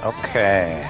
Okay.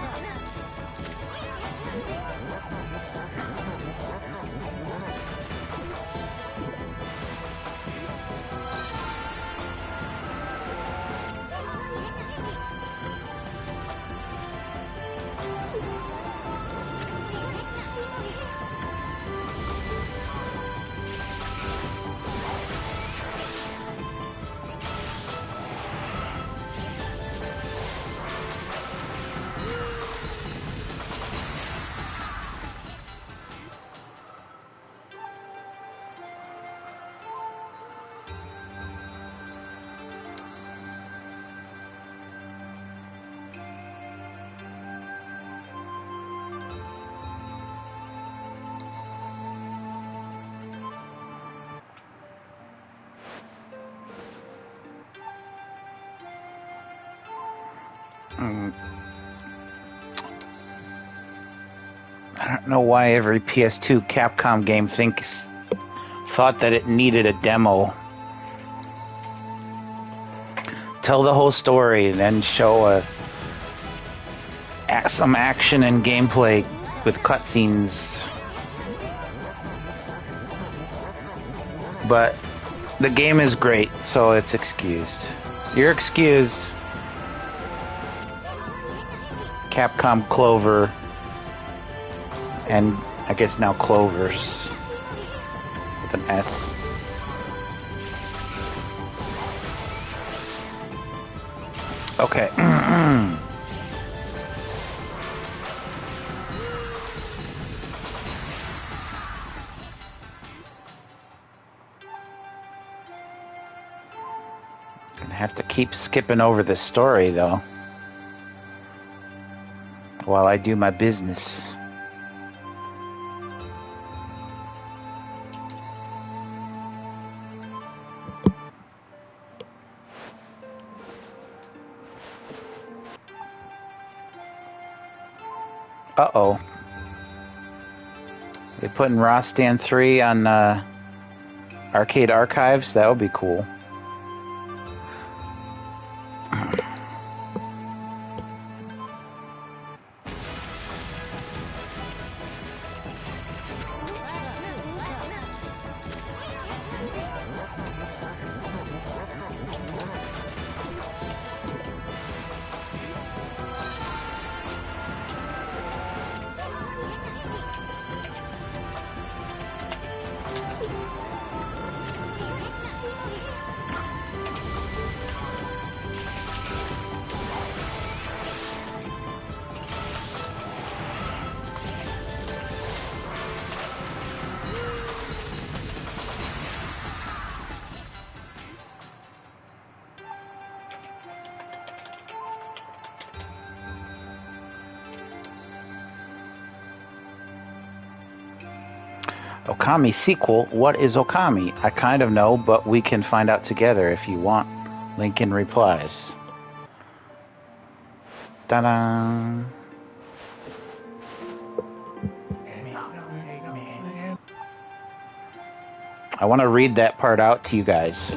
I don't know why every PS2 Capcom game thought that it needed a demo. Tell the whole story, and then show some action and gameplay with cutscenes. But the game is great, so it's excused. You're excused. Capcom Clover, and I guess now Clovers with an S. Okay. Gonna have to keep skipping over the story though, while I do my business. Uh-oh. They putting Raw Stand 3 on Arcade Archives? That would be cool. Okami sequel? What is Okami? I kind of know, but we can find out together if you want. Lincoln replies. Ta-da! I want to read that part out to you guys.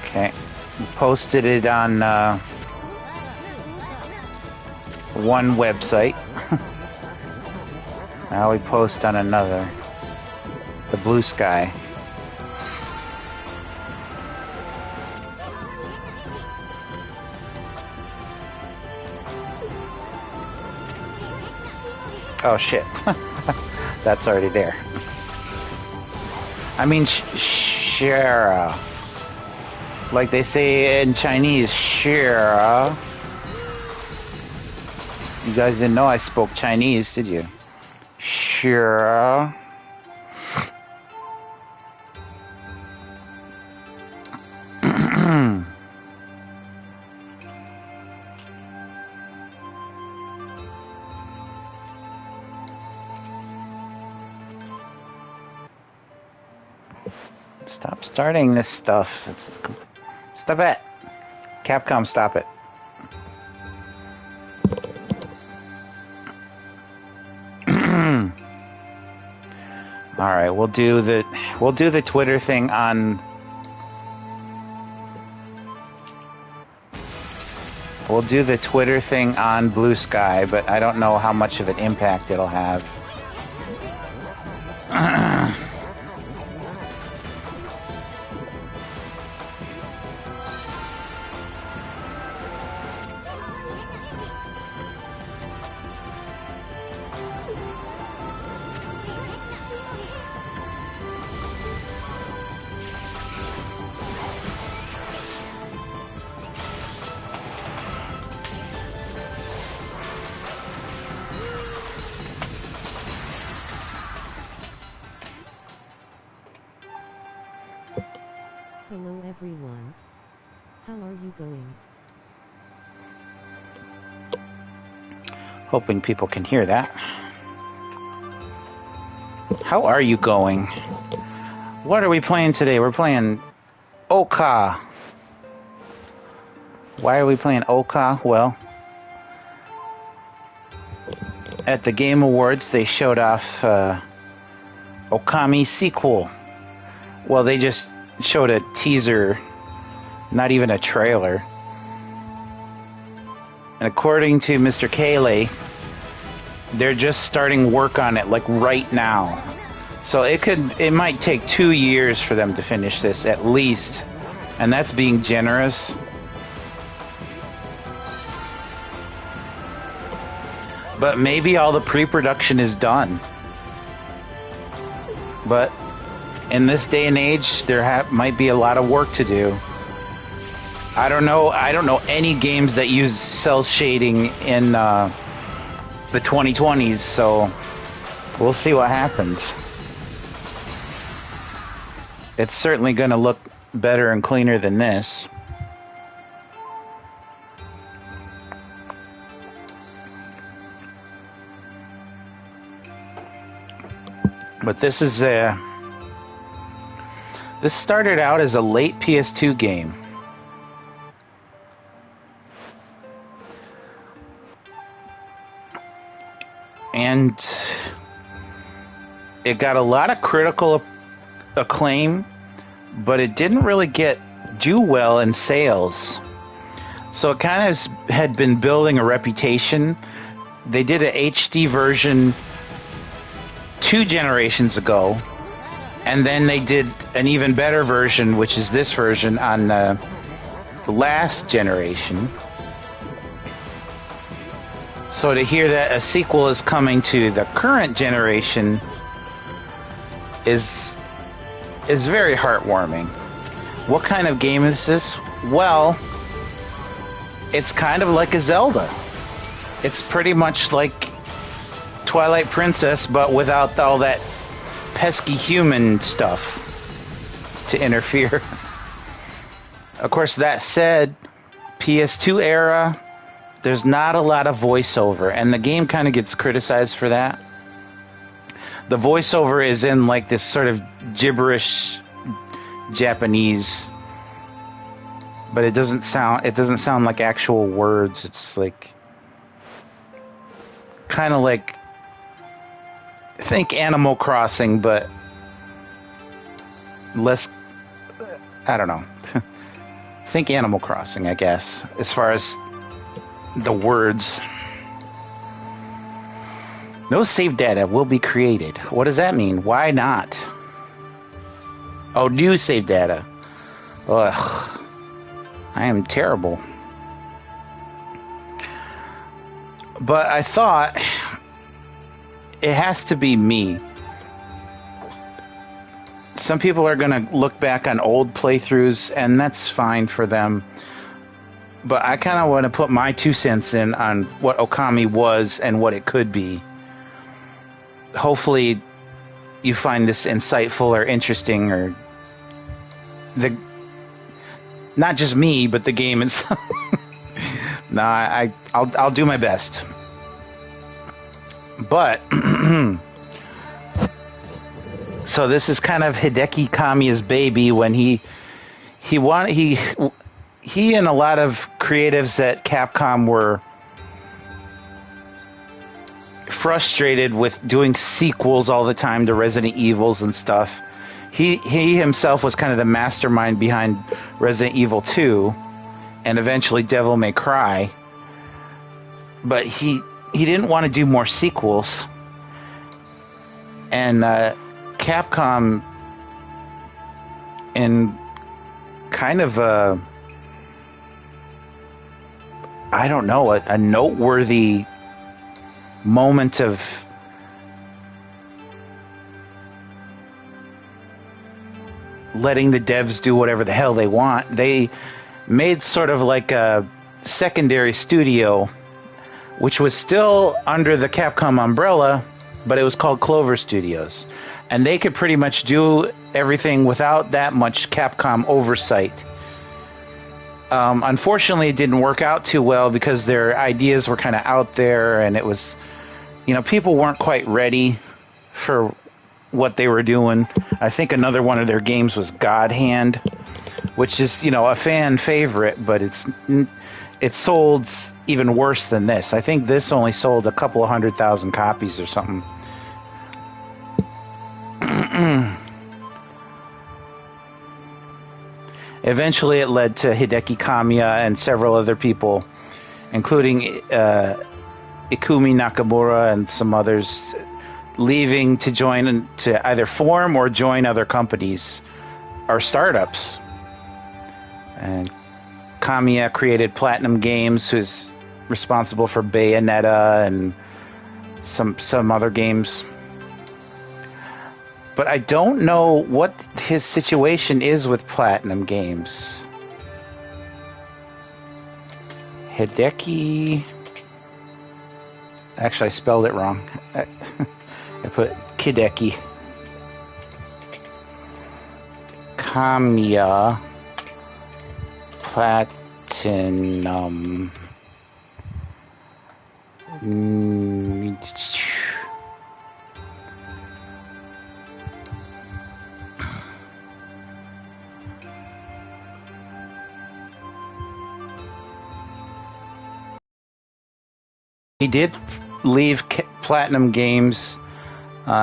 Okay, posted it on one website. Now we post on another. The Blue Sky. Oh shit. That's already there. I mean, Shara. Like they say in Chinese, Shara. You guys didn't know I spoke Chinese, did you? Shara. Stop starting this stuff. Stop it. Capcom, stop it. All right, we'll do the Twitter thing on. We'll do the Twitter thing on Blue Sky, but I don't know how much of an impact it'll have. Hello everyone. How are you going? Hoping people can hear that. How are you going? What are we playing today? We're playing Oka. Why are we playing Oka? Well, at the Game Awards, they showed off Okami sequel. Well, they just showed a teaser, not even a trailer. And according to Mr. Kale, they're just starting work on it like right now. So it might take 2 years for them to finish this at least. And that's being generous. But maybe all the pre-production is done. But in this day and age, there might be a lot of work to do. I don't know any games that use cell shading in the 2020s, so we'll see what happens. It's certainly going to look better and cleaner than this. But this started out as a late PS2 game. And it got a lot of critical acclaim, but it didn't really do well in sales. So it kind of had been building a reputation. They did an HD version 2 generations ago, and then they did an even better version, which is this version, on the last generation. So to hear that a sequel is coming to the current generation is very heartwarming. What kind of game is this? Well, it's kind of like a Zelda. It's pretty much like Twilight Princess, but without all that pesky human stuff to interfere. Of course, that said, PS2 era, there's not a lot of voiceover, and the game kind of gets criticized for that. The voiceover is in like this sort of gibberish Japanese, but it doesn't sound like actual words. It's like kind of like, think Animal Crossing, but less, I don't know. Think Animal Crossing, I guess, as far as the words. No save data will be created. What does that mean? Why not? Oh, new save data. Ugh. I am terrible. But I thought it has to be me. Some people are going to look back on old playthroughs, and that's fine for them. But I kind of want to put my 2 cents in on what Okami was and what it could be. Hopefully you find this insightful or interesting, or not just me, but the game itself. No, I'll do my best. But so this is kind of Hideki Kamiya's baby. When he and a lot of creatives at Capcom were frustrated with doing sequels all the time to Resident Evils and stuff. He himself was kind of the mastermind behind Resident Evil 2 and eventually Devil May Cry. But he didn't want to do more sequels. And Capcom, in kind of a, I don't know, a noteworthy moment of letting the devs do whatever the hell they want, they made sort of like a secondary studio, which was still under the Capcom umbrella, but it was called Clover Studios. And they could pretty much do everything without that much Capcom oversight. Unfortunately, it didn't work out too well because their ideas were kind of out there, and it was, people weren't quite ready for what they were doing. I think another one of their games was God Hand, which is, a fan favorite, but it sold even worse than this. I think this only sold a couple of 100,000 copies or something. Eventually, it led to Hideki Kamiya and several other people, including Ikumi Nakamura and some others, leaving to join, to either form or join other companies or startups. And Kamiya created Platinum Games, who's responsible for Bayonetta and some other games. But I don't know what his situation is with Platinum Games. Hideki... Actually, I spelled it wrong. I put Kideki. Kamiya Platinum. He did leave Platinum Games.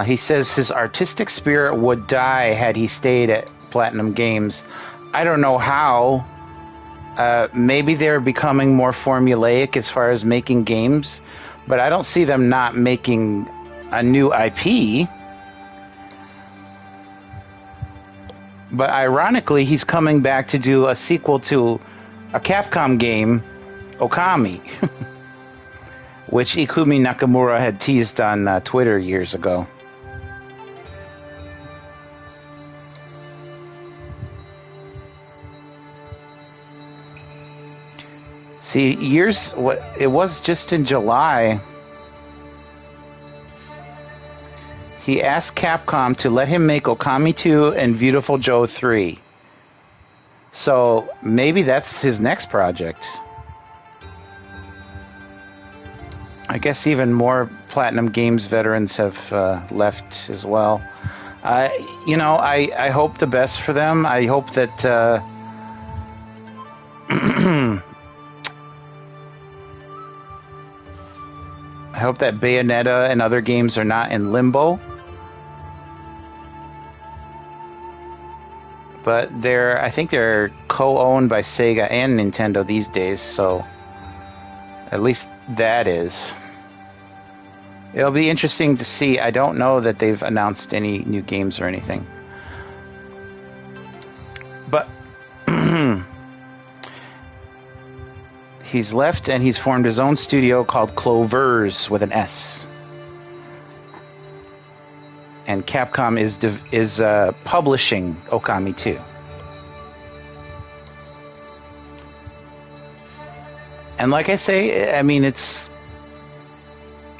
He says his artistic spirit would die had he stayed at Platinum Games. I don't know how. Maybe they're becoming more formulaic as far as making games, but I don't see them not making a new IP. But ironically, he's coming back to do a sequel to a Capcom game, Okami, which Ikumi Nakamura had teased on Twitter years ago. See, it was just in July. He asked Capcom to let him make Okami 2 and Beautiful Joe 3. So maybe that's his next project. I guess even more Platinum Games veterans have left as well. I hope the best for them. I hope that I hope that Bayonetta and other games are not in limbo. But I think they're co-owned by Sega and Nintendo these days, so at least that is. It'll be interesting to see. I don't know that they've announced any new games or anything. But he's left and he's formed his own studio called Clovers with an S. And Capcom is publishing Okami 2. And like I say, I mean,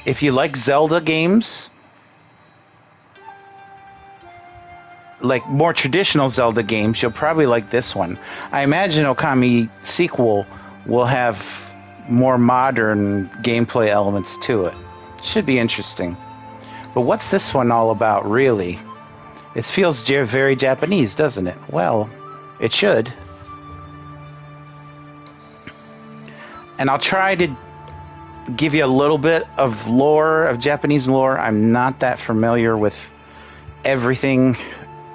if you like Zelda games, like more traditional Zelda games, you'll probably like this one. I imagine Okami sequel will have more modern gameplay elements to it. Should be interesting. But what's this one all about, really? It feels very Japanese, doesn't it? Well, it should. And I'll try to give you a little bit of lore, of Japanese lore. I'm not that familiar with everything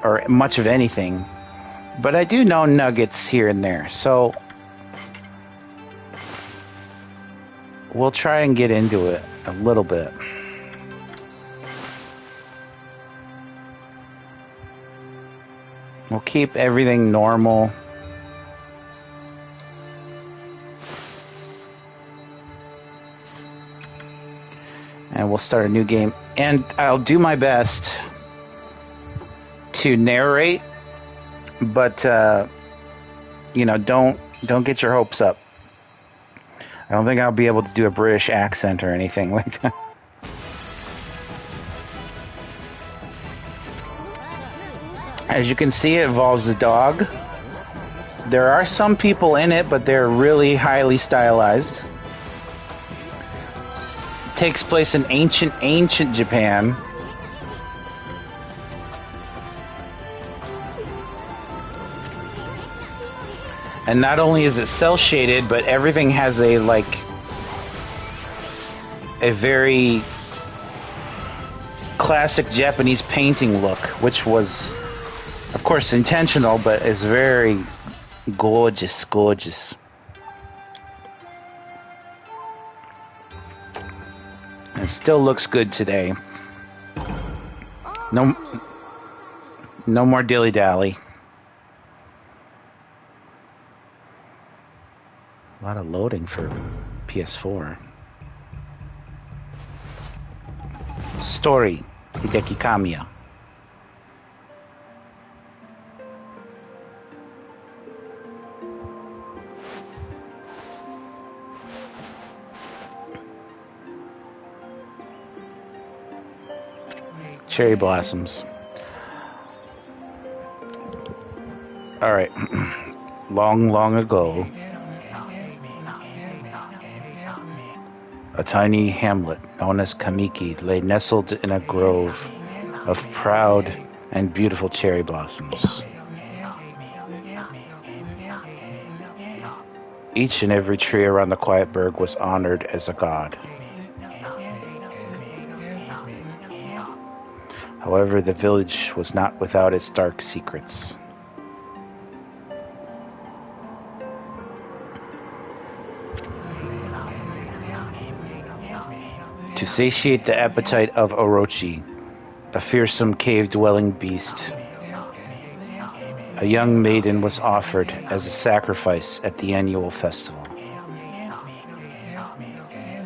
or much of anything, but I do know nuggets here and there. So we'll try and get into it a little bit. We'll keep everything normal. And we'll start a new game. And I'll do my best to narrate, but don't get your hopes up. I don't think I'll be able to do a British accent or anything like that. As you can see, it involves a dog. There are some people in it, but they're really highly stylized. It takes place in ancient Japan. And not only is it cel-shaded, but everything has a very classic Japanese painting look, which was, of course, intentional, but is very gorgeous. It still looks good today. No more dilly-dally. A lot of loading for PS4. Story, Hideki Kamiya. Cherry blossoms. Alright. Long ago, a tiny hamlet known as Kamiki lay nestled in a grove of proud and beautiful cherry blossoms. Each and every tree around the quiet burg was honored as a god. However, the village was not without its dark secrets. To satiate the appetite of Orochi, a fearsome cave-dwelling beast, a young maiden was offered as a sacrifice at the annual festival.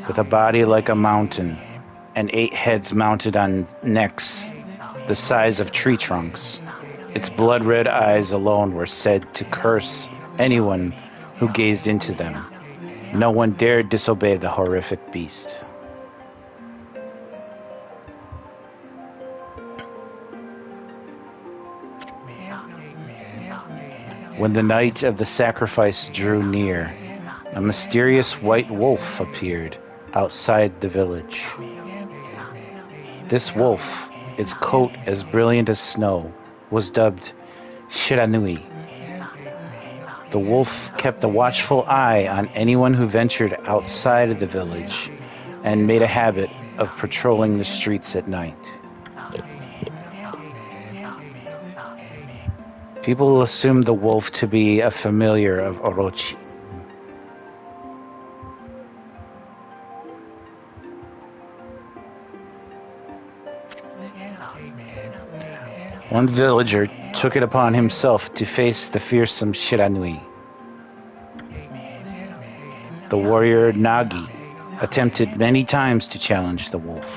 With a body like a mountain and 8 heads mounted on necks the size of tree trunks, its blood-red eyes alone were said to curse anyone who gazed into them. No one dared disobey the horrific beast. When the night of the sacrifice drew near, a mysterious white wolf appeared outside the village. This wolf, its coat as brilliant as snow, was dubbed Shiranui. The wolf kept a watchful eye on anyone who ventured outside of the village and made a habit of patrolling the streets at night. People assumed the wolf to be a familiar of Orochi. One villager took it upon himself to face the fearsome Shiranui. The warrior Nagi attempted many times to challenge the wolf,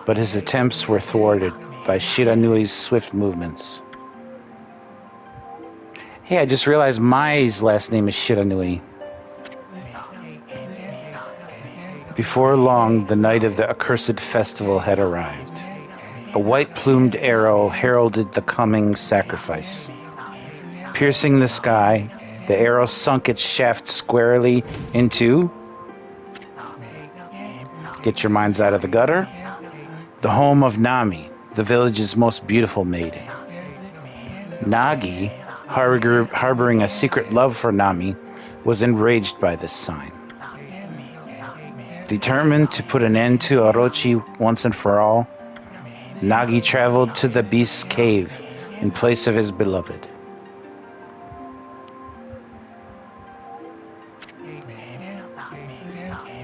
but his attempts were thwarted by Shiranui's swift movements. Hey, I just realized Mai's last name is Shiranui. Before long, the night of the accursed festival had arrived. A white-plumed arrow heralded the coming sacrifice. Piercing the sky, the arrow sunk its shaft squarely into... Get your minds out of the gutter. The home of Nami, the village's most beautiful maiden. Nagi, harboring a secret love for Nami, was enraged by this sign. Determined to put an end to Orochi once and for all, Nagi traveled to the beast's cave in place of his beloved.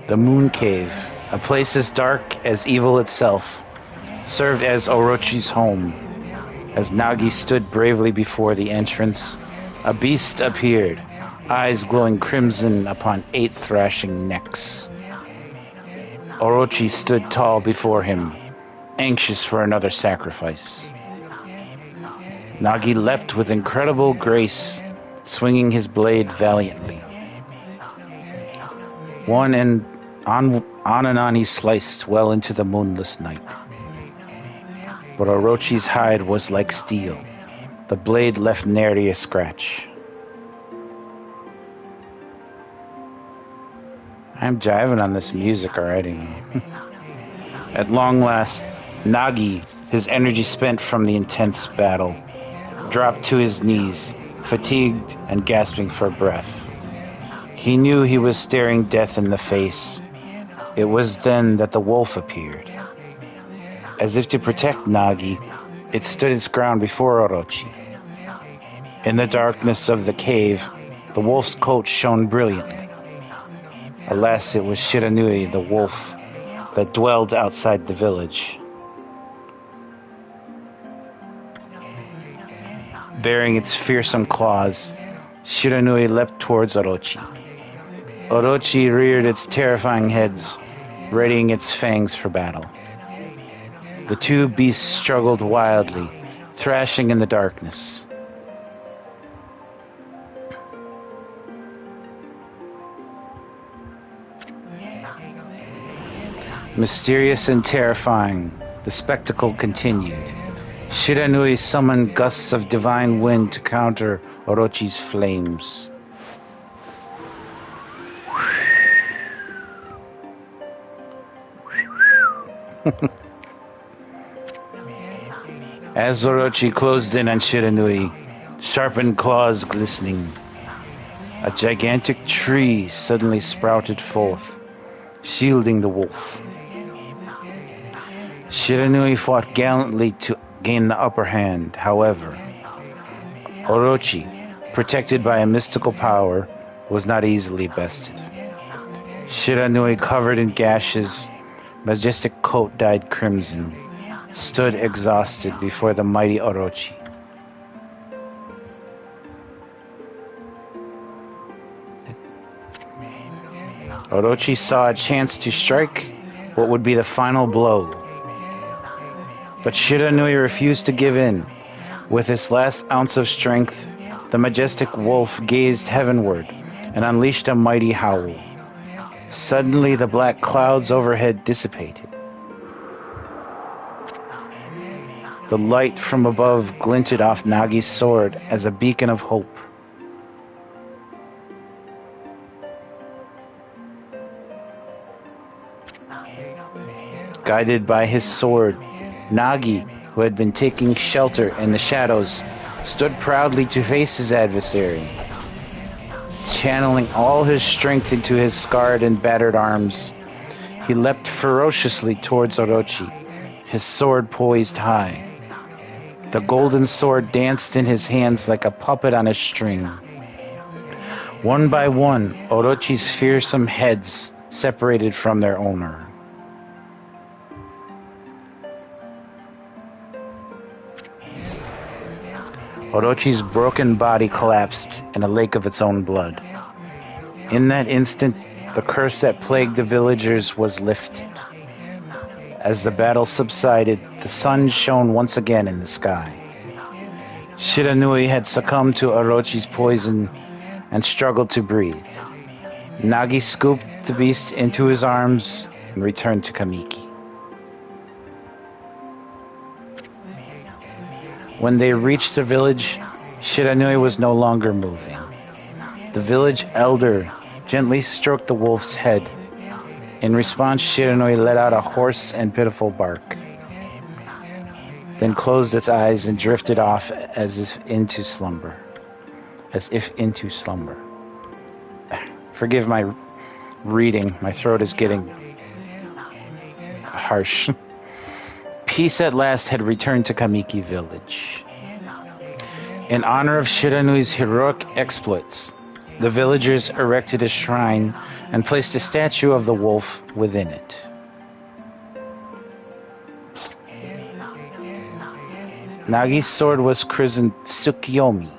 The Moon Cave, a place as dark as evil itself, served as Orochi's home. As Nagi stood bravely before the entrance, a beast appeared, eyes glowing crimson upon 8 thrashing necks. Orochi stood tall before him, anxious for another sacrifice. Nagi leapt with incredible grace, swinging his blade valiantly. On and on he sliced well into the moonless night. But Orochi's hide was like steel. The blade left nary a scratch. I'm jiving on this music already. At long last, Nagi, his energy spent from the intense battle, dropped to his knees, fatigued and gasping for breath. He knew he was staring death in the face. It was then that the wolf appeared. As if to protect Nagi, it stood its ground before Orochi. In the darkness of the cave, the wolf's coat shone brilliantly. Alas, it was Shiranui, the wolf, that dwelled outside the village. Bearing its fearsome claws, Shiranui leapt towards Orochi. Orochi reared its terrifying heads, readying its fangs for battle. The two beasts struggled wildly, thrashing in the darkness. Mysterious and terrifying, the spectacle continued. Shiranui summoned gusts of divine wind to counter Orochi's flames. As Orochi closed in on Shiranui, sharpened claws glistening, a gigantic tree suddenly sprouted forth, shielding the wolf. Shiranui fought gallantly to gain the upper hand. However, Orochi, protected by a mystical power, was not easily bested. Shiranui, covered in gashes, majestic coat dyed crimson, stood exhausted before the mighty Orochi. Orochi saw a chance to strike what would be the final blow. But Shiranui refused to give in. With his last ounce of strength, the majestic wolf gazed heavenward and unleashed a mighty howl. Suddenly, the black clouds overhead dissipated. The light from above glinted off Nagi's sword as a beacon of hope. Guided by his sword, Nagi, who had been taking shelter in the shadows, stood proudly to face his adversary. Channeling all his strength into his scarred and battered arms, he leapt ferociously towards Orochi, his sword poised high. The golden sword danced in his hands like a puppet on a string. One by one, Orochi's fearsome heads separated from their owner. Orochi's broken body collapsed in a lake of its own blood. In that instant, the curse that plagued the villagers was lifted. As the battle subsided, the sun shone once again in the sky. Shiranui had succumbed to Orochi's poison and struggled to breathe. Nagi scooped the beast into his arms and returned to Kamiki. When they reached the village, Shiranui was no longer moving. The village elder gently stroked the wolf's head. In response, Shiranui let out a hoarse and pitiful bark, then closed its eyes and drifted off as if into slumber. Forgive my reading, my throat is getting harsh. Peace at last had returned to Kamiki village. In honor of Shiranui's heroic exploits, the villagers erected a shrine and placed a statue of the wolf within it. Nagi's sword was christened Tsukiyomi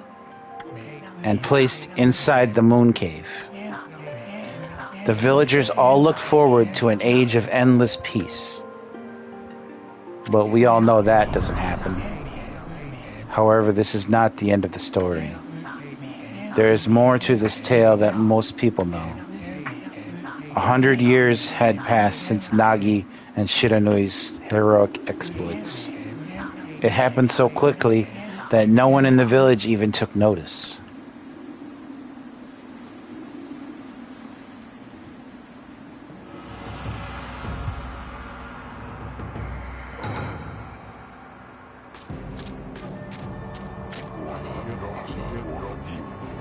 and placed inside the moon cave. The villagers all looked forward to an age of endless peace. But we all know that doesn't happen. However, this is not the end of the story. There is more to this tale that most people know. 100 years had passed since Nagi and Shiranui's heroic exploits. It happened so quickly that no one in the village even took notice.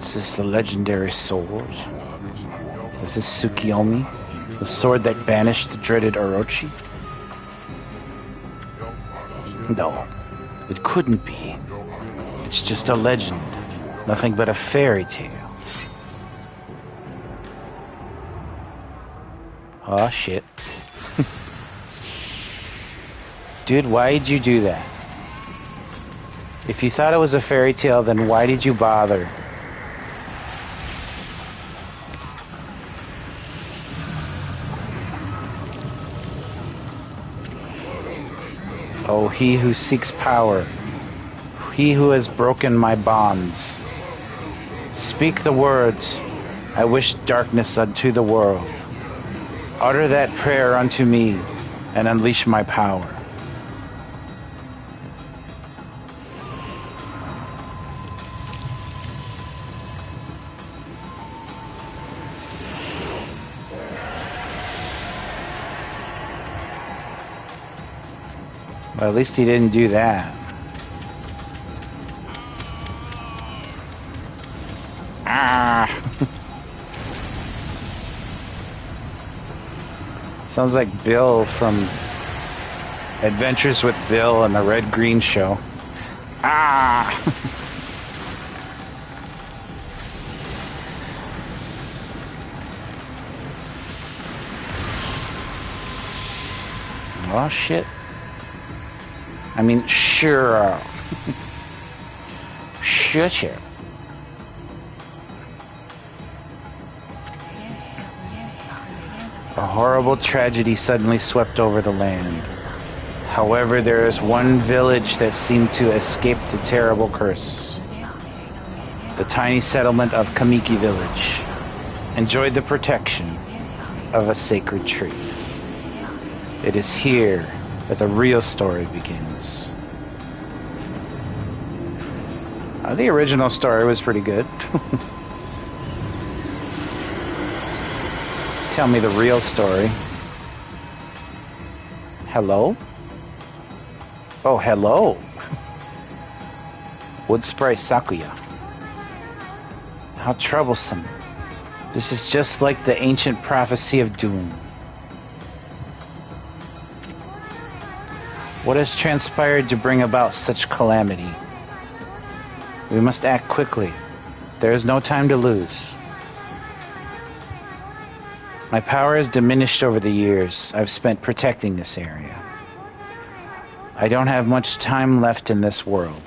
Is this the legendary sword? Is this Tsukiyomi? The sword that banished the dreaded Orochi? No, it couldn't be. It's just a legend. Nothing but a fairy tale. Oh shit. Dude, why did you do that? If you thought it was a fairy tale, then why did you bother? Oh, he who seeks power, he who has broken my bonds. Speak the words, I wish darkness unto the world. Utter that prayer unto me, and unleash my power. Well, at least he didn't do that. Ah! Sounds like Bill from Adventures with Bill and the Red Green Show. Ah! Oh shit. I mean, sure. Sure. A horrible tragedy suddenly swept over the land. However, there is one village that seemed to escape the terrible curse. The tiny settlement of Kamiki Village enjoyed the protection of a sacred tree. It is here that the real story begins. The original story was pretty good. Tell me the real story. Hello? Oh, hello. Wood Sprite Sakuya. How troublesome. This is just like the ancient prophecy of doom. What has transpired to bring about such calamity? We must act quickly. There is no time to lose. My power has diminished over the years I've spent protecting this area. I don't have much time left in this world.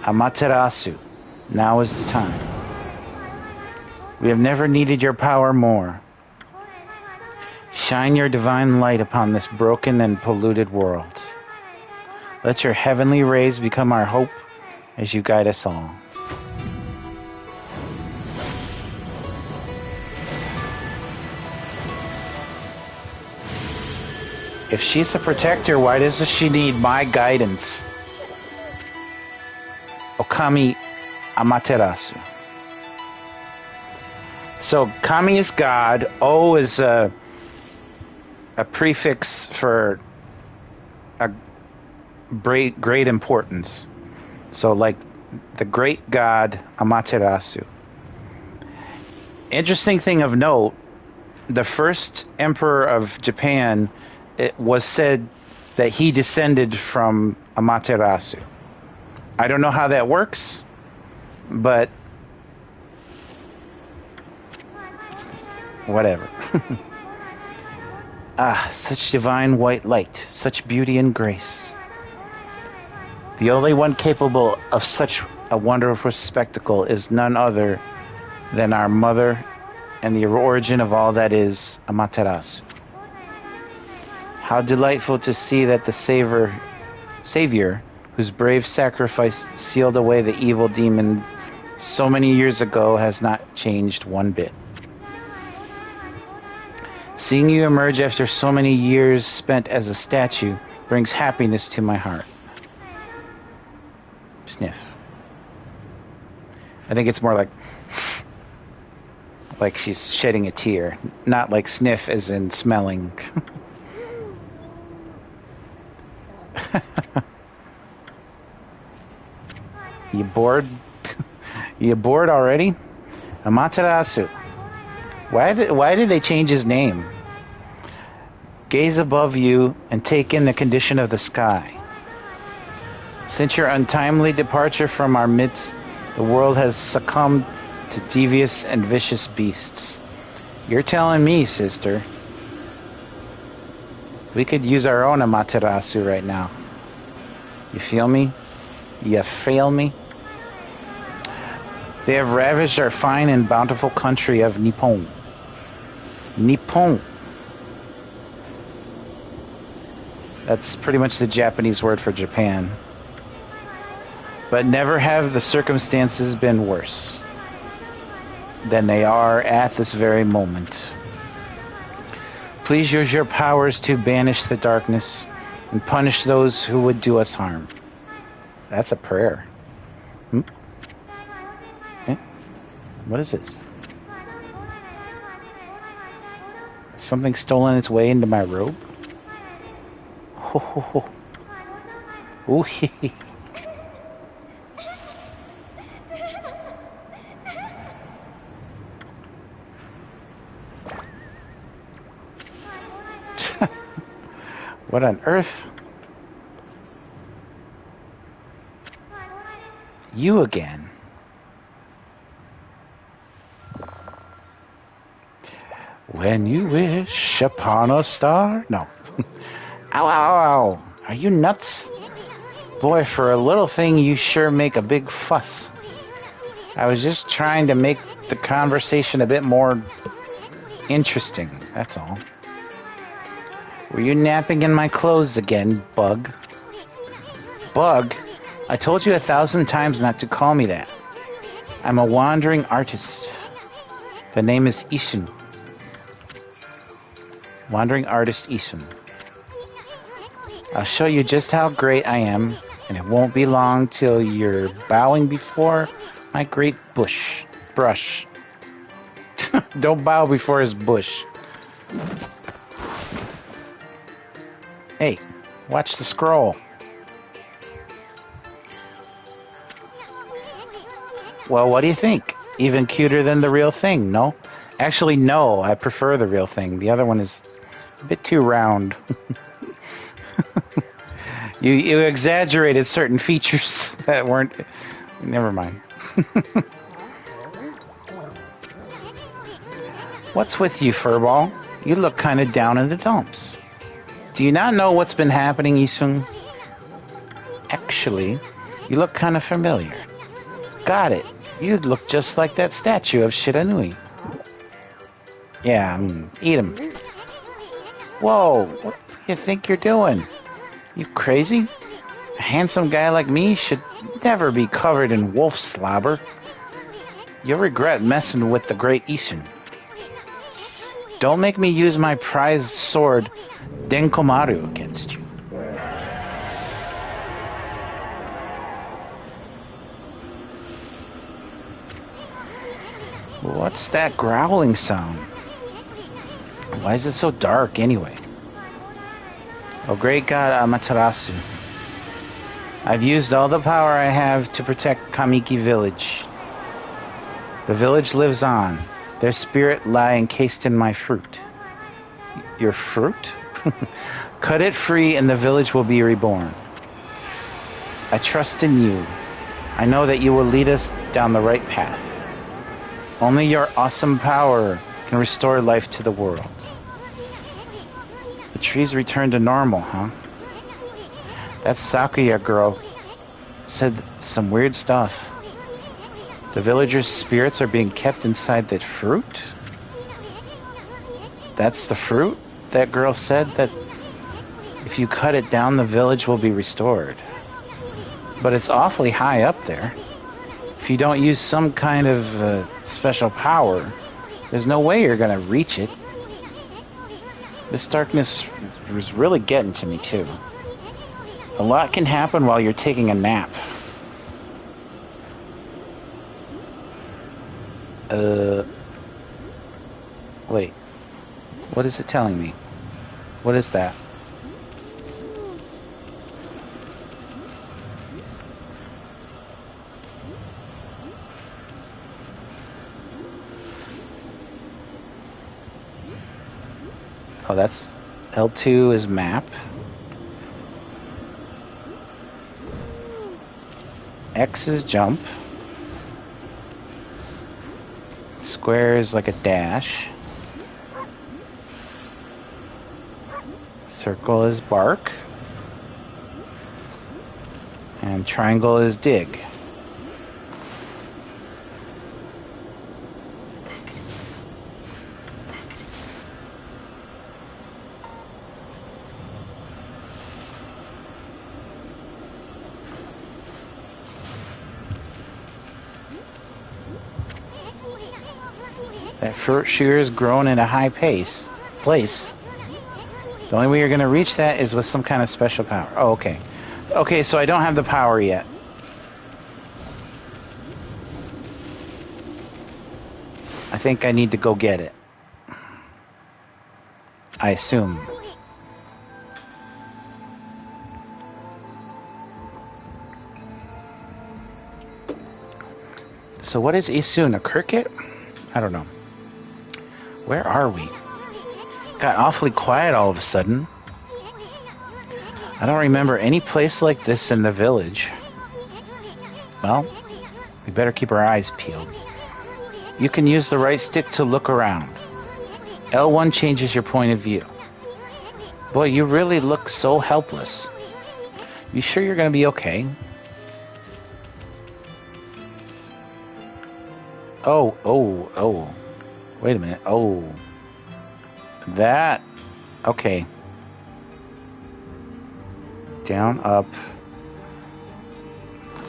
Amaterasu, now is the time. We have never needed your power more. Shine your divine light upon this broken and polluted world. Let your heavenly rays become our hope as you guide us all. If she's a protector, why does she need my guidance? Okami Amaterasu. So, Kami is God. O is a prefix for a great importance. So, like the great god Amaterasu. Interesting thing of note, the first emperor of Japan, it was said that he descended from Amaterasu. I don't know how that works, but whatever. Ah, such divine white light, such beauty and grace. The only one capable of such a wonderful spectacle is none other than our mother and the origin of all that is, Amaterasu. How delightful to see that the Savior, whose brave sacrifice sealed away the evil demon so many years ago, has not changed one bit. Seeing you emerge after so many years spent as a statue brings happiness to my heart. Sniff. I think it's more like she's shedding a tear, not like sniff as in smelling. You bored? You bored already? Amaterasu. Why did they change his name? Gaze above you and take in the condition of the sky. Since your untimely departure from our midst, the world has succumbed to devious and vicious beasts. You're telling me, sister, we could use our own Amaterasu right now. You feel me? You fail me? They have ravaged our fine and bountiful country of Nippon. Nippon. That's pretty much the Japanese word for Japan. But never have the circumstances been worse than they are at this very moment. Please use your powers to banish the darkness and punish those who would do us harm. That's a prayer. Eh? What is this? Something stolen its way into my robe? Ho ho ho. Ooh hee hee. What on earth? You again. When you wish upon a star? No. Ow, ow, ow. Are you nuts? Boy, for a little thing, you sure make a big fuss. I was just trying to make the conversation a bit more interesting, that's all. Were you napping in my clothes again, Bug? Bug? I told you 1,000 times not to call me that. I'm a wandering artist. The name is Isun. Wandering artist Isun. I'll show you just how great I am, and it won't be long till you're bowing before my great brush. Don't bow before his bush. Hey, watch the scroll. Well, what do you think? Even cuter than the real thing, no? Actually, no, I prefer the real thing. The other one is a bit too round. You exaggerated certain features that weren't... Never mind. What's with you, Furball? You look kind of down in the dumps. Do you not know what's been happening, Isung? Actually, you look kind of familiar. Got it. You look just like that statue of Shiranui. Yeah, eat him. Whoa, what do you think you're doing? You crazy? A handsome guy like me should never be covered in wolf slobber. You'll regret messing with the great Isun. Don't make me use my prized sword, Denkomaru, against you. What's that growling sound? Why is it so dark anyway? Oh, great God, Amaterasu. I've used all the power I have to protect Kamiki Village. The village lives on, Their spirit lie encased in my fruit. Your fruit? Cut it free and the village will be reborn. I trust in you. I know that you will lead us down the right path. Only your awesome power can restore life to the world. The trees return to normal, huh? That Sakuya girl said some weird stuff. The villagers' spirits are being kept inside that fruit? That's the fruit? That girl said that if you cut it down, the village will be restored. But it's awfully high up there. If you don't use some kind of special power, there's no way you're going to reach it. This darkness was really getting to me, too. A lot can happen while you're taking a nap. Wait. What is it telling me? What is that? Oh, that's L2 is map. X is jump. Square is like a dash. Circle is bark. And triangle is dig. That fruit sure is growing at a high place. The only way you're going to reach that is with some kind of special power. Oh, okay. Okay, so I don't have the power yet. I think I need to go get it. I assume. So what is Isun? A cricket? I don't know. Where are we? Got awfully quiet all of a sudden. I don't remember any place like this in the village. Well, we better keep our eyes peeled. You can use the right stick to look around. L1 changes your point of view. Boy, you really look so helpless. You sure you're going to be okay? Oh. Wait a minute. Oh. That. Okay. Down, up.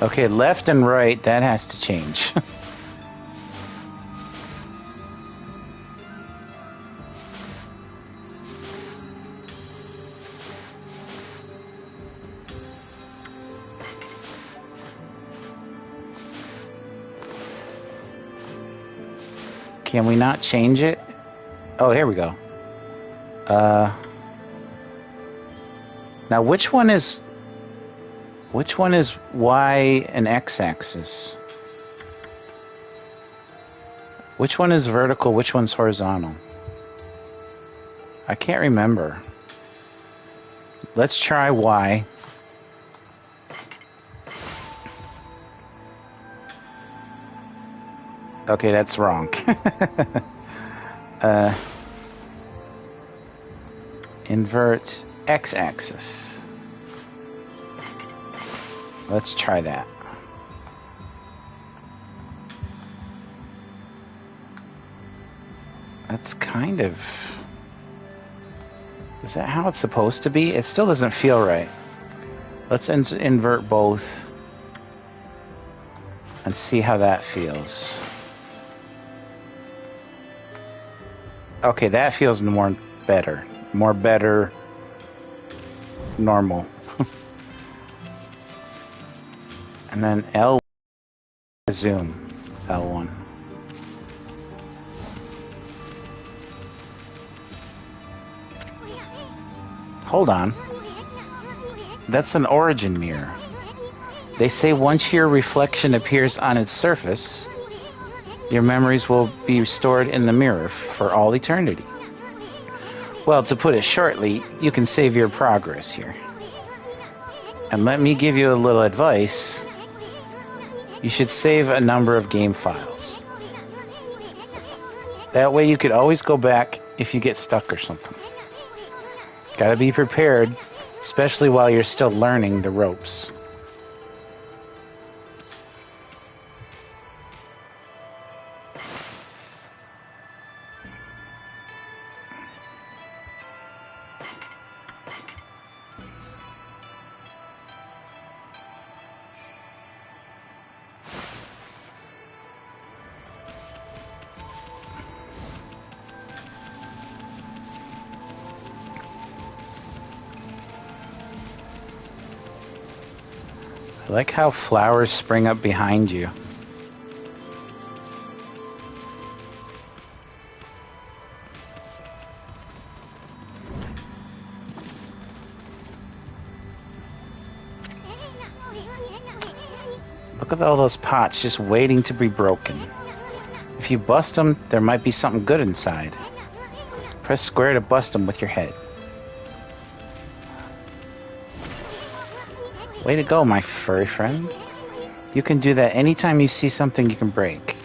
Okay, left and right, that has to change. Can we not change it? Oh, here we go. Now which one is Y and X axis? Which one is vertical, which one's horizontal? I can't remember. Let's try Y. Okay, that's wrong. Invert X-axis. Let's try that. That's kind of... Is that how it's supposed to be? It still doesn't feel right. Let's invert both and see how that feels. Okay, that feels more better. More better. Normal. And then L. Zoom. L1. Hold on. That's an origin mirror. They say once your reflection appears on its surface, Your memories will be stored in the mirror for all eternity. Well, to put it shortly, you can save your progress here. And let me give you a little advice. You should save a number of game files. That way you could always go back if you get stuck or something. Gotta be prepared, especially while you're still learning the ropes. I like how flowers spring up behind you. Look at all those pots just waiting to be broken. If you bust them, there might be something good inside. Press square to bust them with your head. Way to go, my furry friend. You can do that anytime you see something you can break.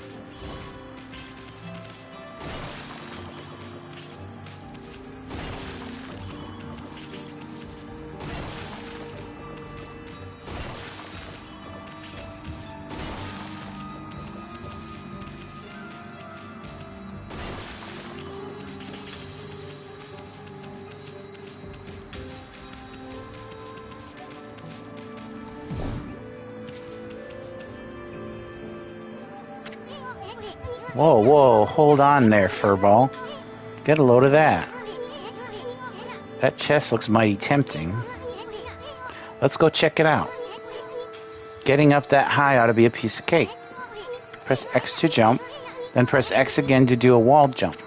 Whoa, whoa, hold on there, furball. Get a load of that. That chest looks mighty tempting. Let's go check it out. Getting up that high ought to be a piece of cake. Press X to jump, then press X again to do a wall jump.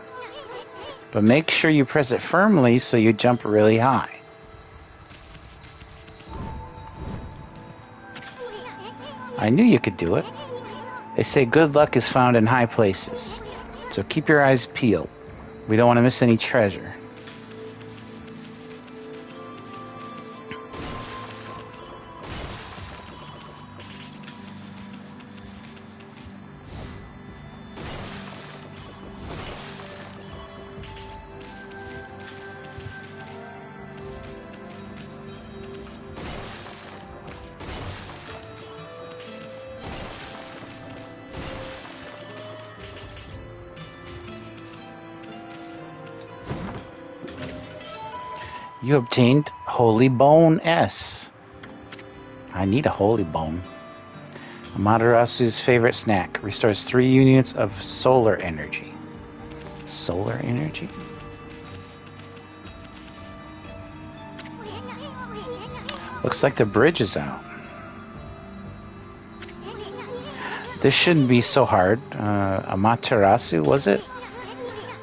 But make sure you press it firmly so you jump really high. I knew you could do it. They say good luck is found in high places, so keep your eyes peeled. We don't want to miss any treasure. You obtained Holy Bone S. I need a Holy Bone. Amaterasu's favorite snack. Restores 3 units of solar energy. Solar energy? Looks like the bridge is out. This shouldn't be so hard. Amaterasu, was it?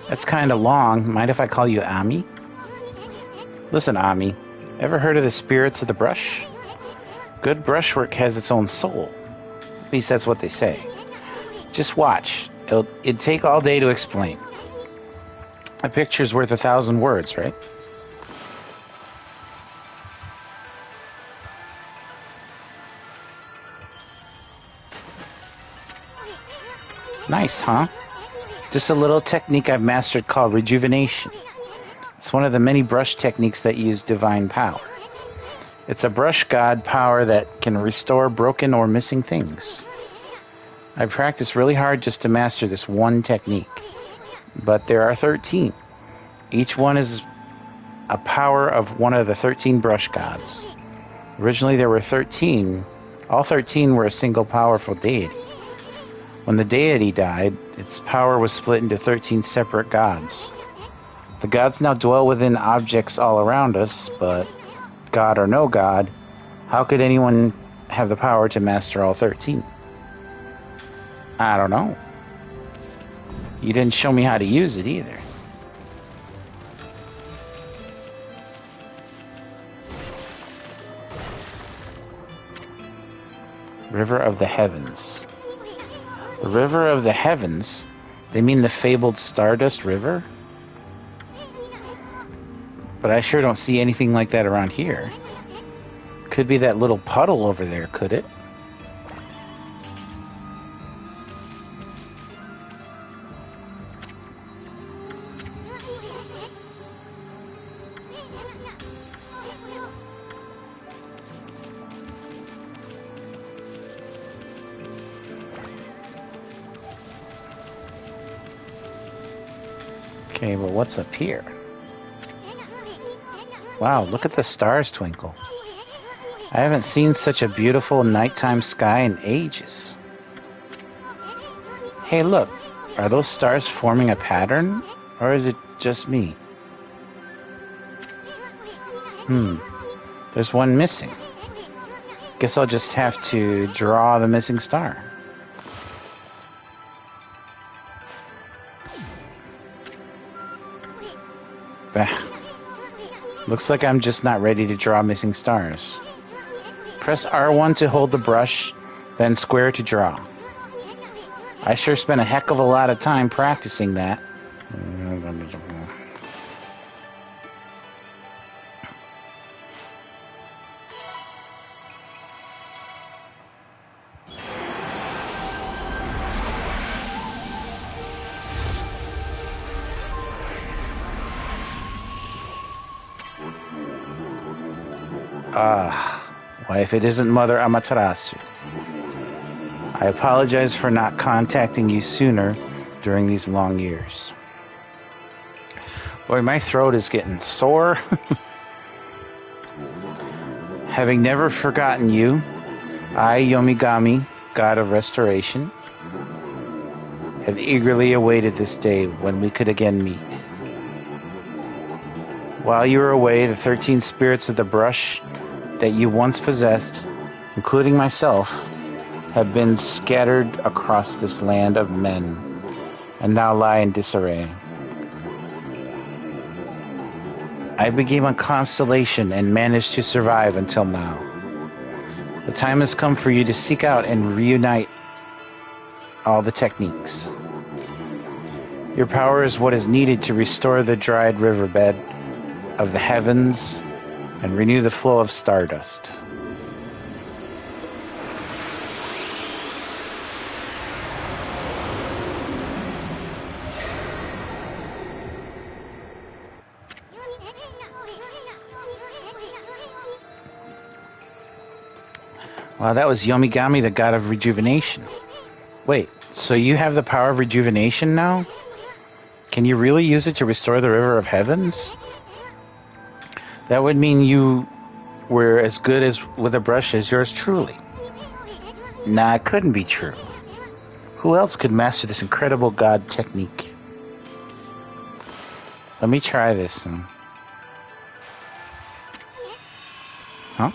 That's kind of long. Mind if I call you Ami? Listen, Ami, ever heard of the spirits of the brush? Good brushwork has its own soul. At least that's what they say. Just watch. It'd take all day to explain. A picture's worth 1,000 words, right? Nice, huh? Just a little technique I've mastered called rejuvenation. It's one of the many brush techniques that use divine power. It's a brush god power that can restore broken or missing things. I practiced really hard just to master this one technique. But there are 13. Each one is a power of one of the 13 brush gods. Originally there were 13. All 13 were a single powerful deity. When the deity died, its power was split into 13 separate gods. The gods now dwell within objects all around us, but God or no God, how could anyone have the power to master all 13? I don't know. You didn't show me how to use it either. River of the Heavens. The River of the Heavens? They mean the fabled Stardust River? But I sure don't see anything like that around here. Could be that little puddle over there, could it? Okay, but what's up here? Wow, look at the stars twinkle. I haven't seen such a beautiful nighttime sky in ages. Hey, look. Are those stars forming a pattern? Or is it just me? There's one missing. Guess I'll just have to draw the missing star. Bah. Looks like I'm just not ready to draw missing stars. Press R1 to hold the brush, then square to draw. I sure spent a heck of a lot of time practicing that. Why, if it isn't Mother Amaterasu. I apologize for not contacting you sooner during these long years. Boy, my throat is getting sore. Having never forgotten you, I, Yomigami, God of Restoration, have eagerly awaited this day when we could again meet. While you were away, the 13 spirits of the brush that you once possessed, including myself, have been scattered across this land of men, and now lie in disarray. I became a constellation and managed to survive until now. The time has come for you to seek out and reunite all the techniques. Your power is what is needed to restore the dried riverbed of the heavens and renew the flow of stardust. Wow, that was Yomigami, the god of rejuvenation. Wait, so you have the power of rejuvenation now? Can you really use it to restore the River of Heavens? That would mean you were as good as with a brush as yours truly. Nah, it couldn't be true. Who else could master this incredible god technique? Let me try this. Huh?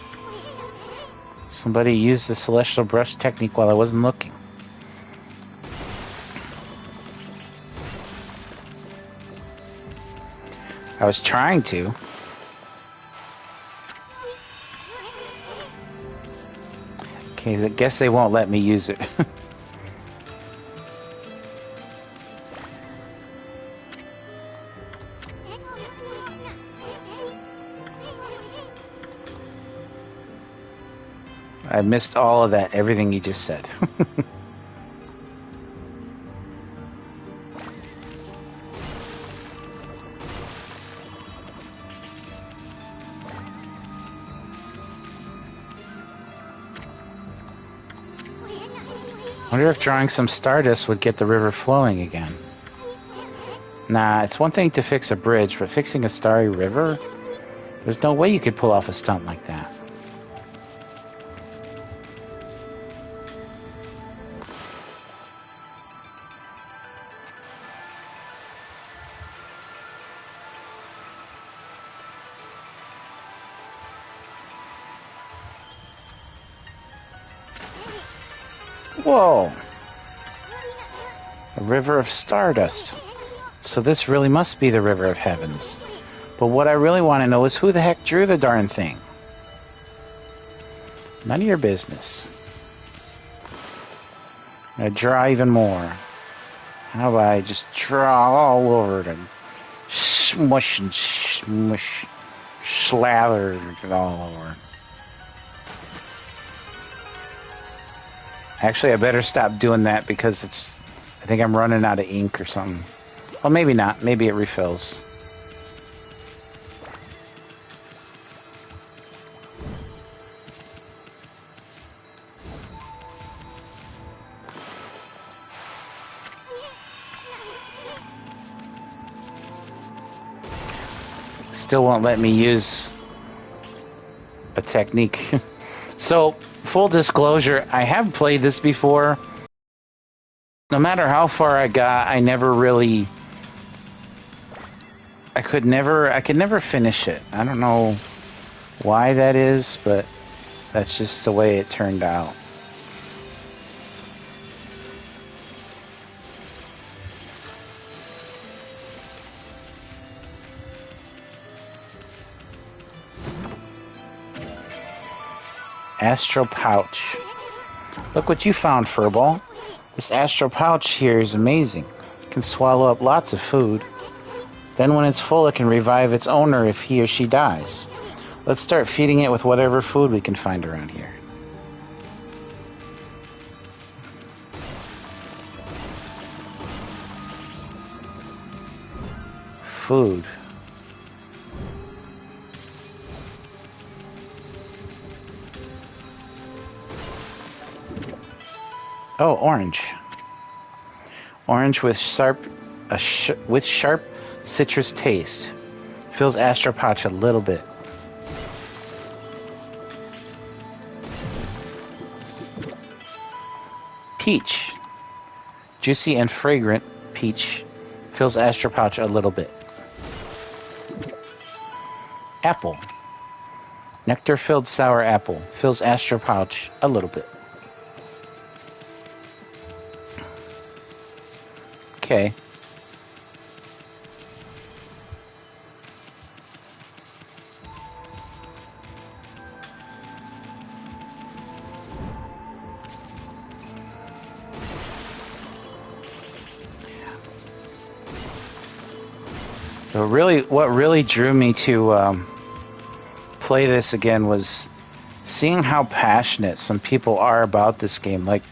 Somebody used the celestial brush technique while I wasn't looking. I was trying to. Okay, I guess they won't let me use it. I missed all of that, everything you just said. I wonder if drawing some stardust would get the river flowing again. Nah, it's one thing to fix a bridge, but fixing a starry river? There's no way you could pull off a stunt like that. Whoa! A river of stardust. So this really must be the River of Heavens. But what I really want to know is who the heck drew the darn thing? None of your business. I draw even more. How about I just draw all over it and smush and smush, slather it all over. Actually, I better stop doing that because I think I'm running out of ink or something. Well, maybe not. Maybe it refills. Still won't let me use a technique. So, full disclosure, I have played this before. No matter how far I got, I never really... I could never finish it. I don't know why that is, but that's just the way it turned out. Astral pouch. Look what you found, Furball. This astral pouch here is amazing. It can swallow up lots of food. Then when it's full, it can revive its owner if he or she dies. Let's start feeding it with whatever food we can find around here. Food. Oh, orange. Orange with sharp citrus taste. Fills astral pouch a little bit. Peach. Juicy and fragrant peach. Fills astral pouch a little bit. Apple. Nectar-filled sour apple. Fills astral pouch a little bit. Okay. So what really drew me to play this again was seeing how passionate some people are about this game. Like,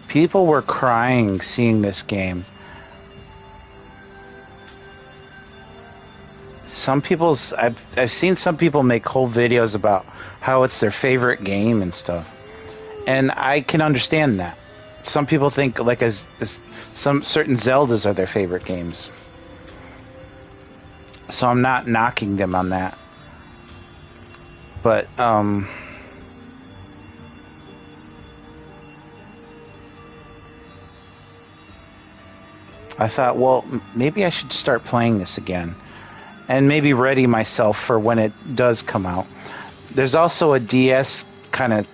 people were crying seeing this game. I've seen some people make whole videos about how it's their favorite game and stuff, and I can understand that. Some people think like as some certain Zeldas are their favorite games, so I'm not knocking them on that. But I thought, well, maybe I should start playing this again. And maybe ready myself for when it does come out. There's also a DS kind of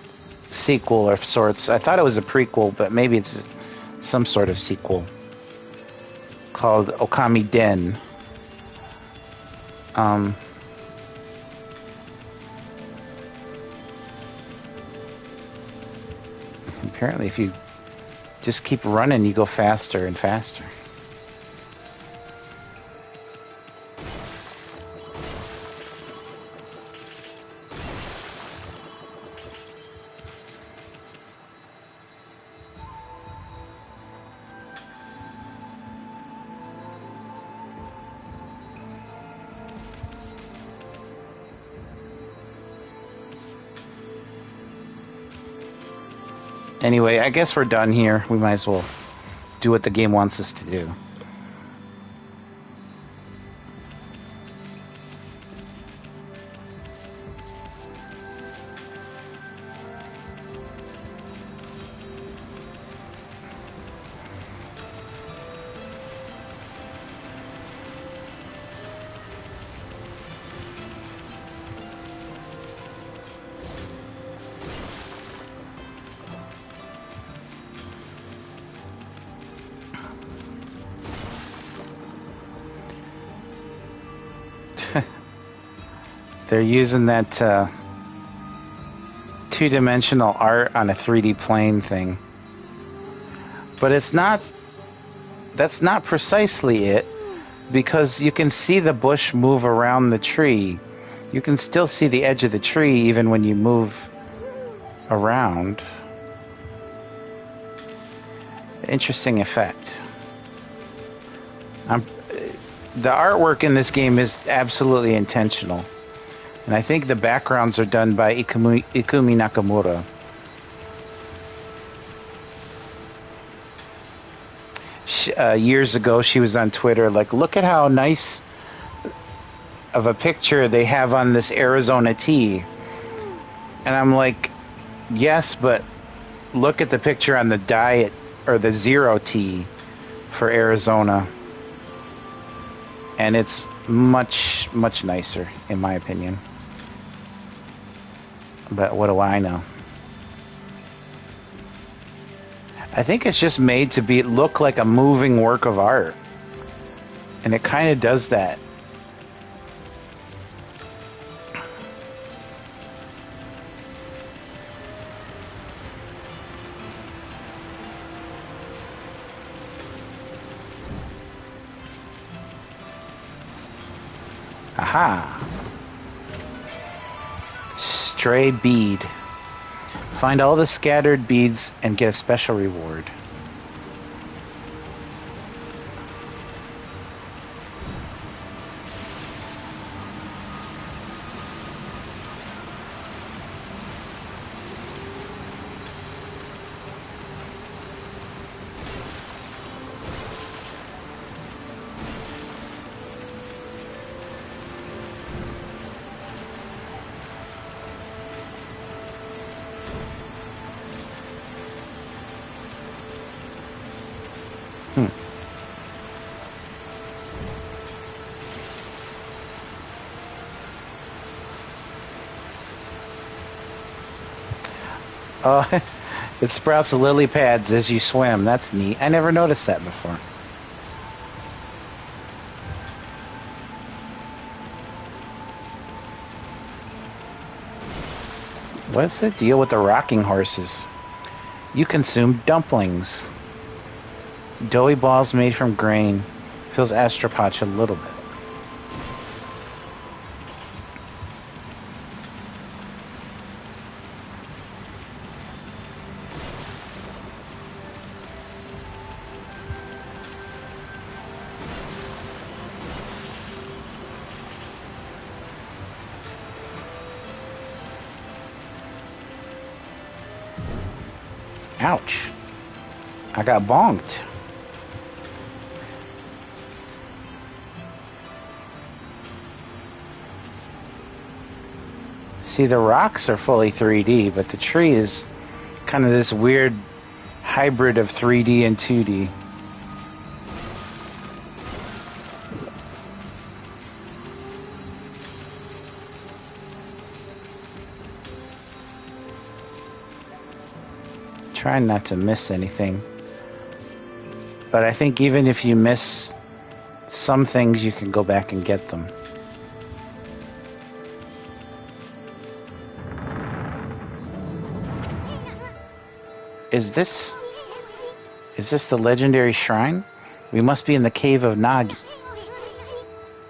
sequel of sorts. I thought it was a prequel, but maybe it's some sort of sequel called Okami Den. Apparently, if you just keep running, you go faster and faster. Anyway, I guess we're done here. We might as well do what the game wants us to do. They're using that two-dimensional art on a 3D plane thing. But it's not, that's not precisely it, because you can see the bush move around the tree. You can still see the edge of the tree even when you move around. Interesting effect. The artwork in this game is absolutely intentional. And I think the backgrounds are done by Ikumi Nakamura. Years ago, she was on Twitter, like, look at how nice of a picture they have on this Arizona tea. And I'm like, yes, but look at the picture on the diet, or the zero tea for Arizona. And it's much, much nicer, in my opinion. But what do I know? I think it's just made to look like a moving work of art. And it kind of does that. Aha! Stray bead. Find all the scattered beads and get a special reward. Oh, it sprouts lily pads as you swim. That's neat. I never noticed that before. What's the deal with the rocking horses? You consume dumplings. Doughy balls made from grain. Fills astropatch a little bit. Ouch. I got bonked. See, the rocks are fully 3D, but the tree is kind of this weird hybrid of 3D and 2D. Trying not to miss anything. But I think even if you miss some things, you can go back and get them. Is this the legendary shrine? We must be in the cave of Nagi.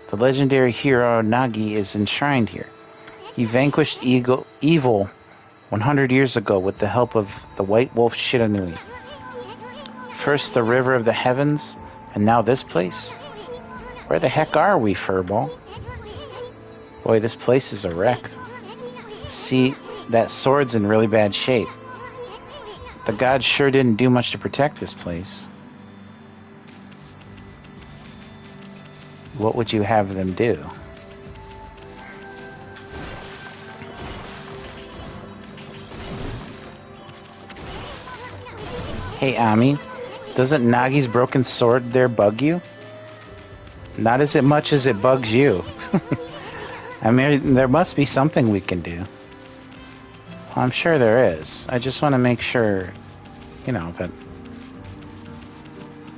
The legendary hero Nagi is enshrined here. He vanquished evil 100 years ago with the help of the White Wolf Shiranui. First the River of the Heavens, and now this place? Where the heck are we, Furball? Boy, this place is a wreck. See, that sword's in really bad shape. The gods sure didn't do much to protect this place. What would you have them do? Hey, Ami, doesn't Nagi's broken sword there bug you? Not as much as it bugs you. I mean, there must be something we can do. Well, I'm sure there is. I just want to make sure, you know, that...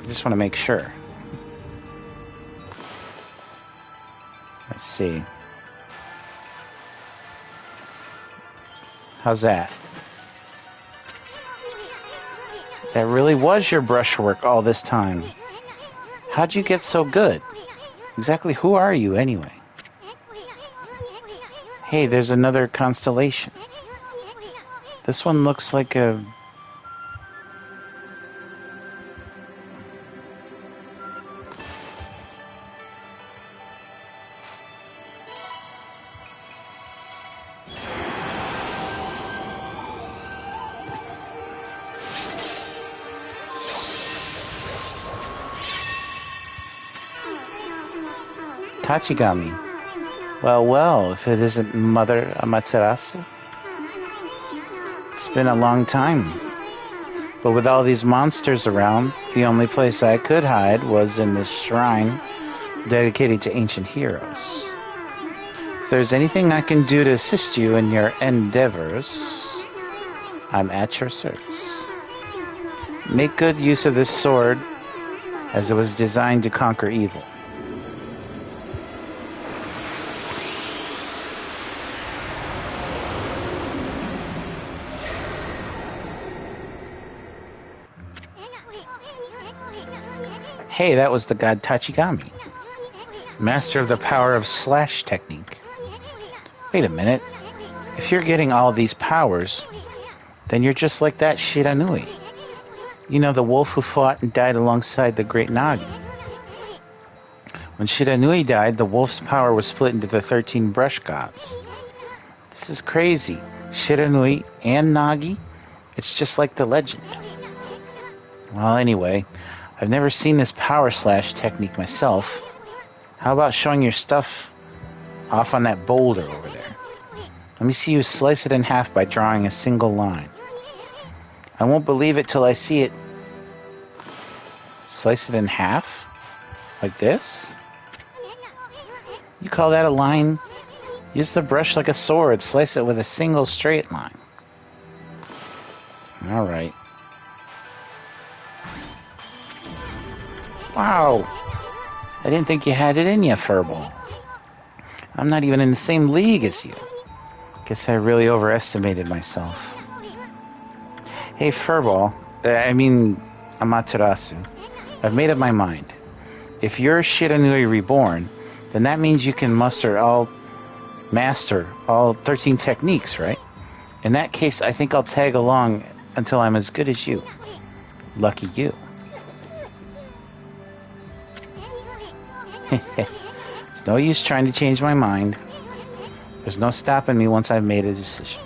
I just want to make sure. Let's see. How's that? That really was your brushwork all this time. How'd you get so good? Exactly who are you, anyway? Hey, there's another constellation. This one looks like a... Tachigami. Well, if it isn't Mother Amaterasu. It's been a long time. But with all these monsters around, the only place I could hide was in this shrine dedicated to ancient heroes. If there's anything I can do to assist you in your endeavors, I'm at your service. Make good use of this sword, as it was designed to conquer evil. Hey, that was the god Tachigami, master of the power of slash technique. Wait a minute. If you're getting all these powers, then you're just like that Shiranui. You know, the wolf who fought and died alongside the great Nagi. When Shiranui died, the wolf's power was split into the 13 brush gods. This is crazy. Shiranui and Nagi? It's just like the legend. Well, anyway, I've never seen this power slash technique myself. How about showing your stuff off on that boulder over there? Let me see you slice it in half by drawing a single line. I won't believe it till I see it. Slice it in half? Like this? You call that a line? Use the brush like a sword. Slice it with a single straight line. Alright. Wow! I didn't think you had it in you, Furball. I'm not even in the same league as you. Guess I really overestimated myself. Hey, Furball. Amaterasu. I've made up my mind. If you're Shiranui reborn, then that means you can master all 13 techniques, right? In that case, I think I'll tag along until I'm as good as you. Lucky you. It's no use trying to change my mind. There's no stopping me once I've made a decision.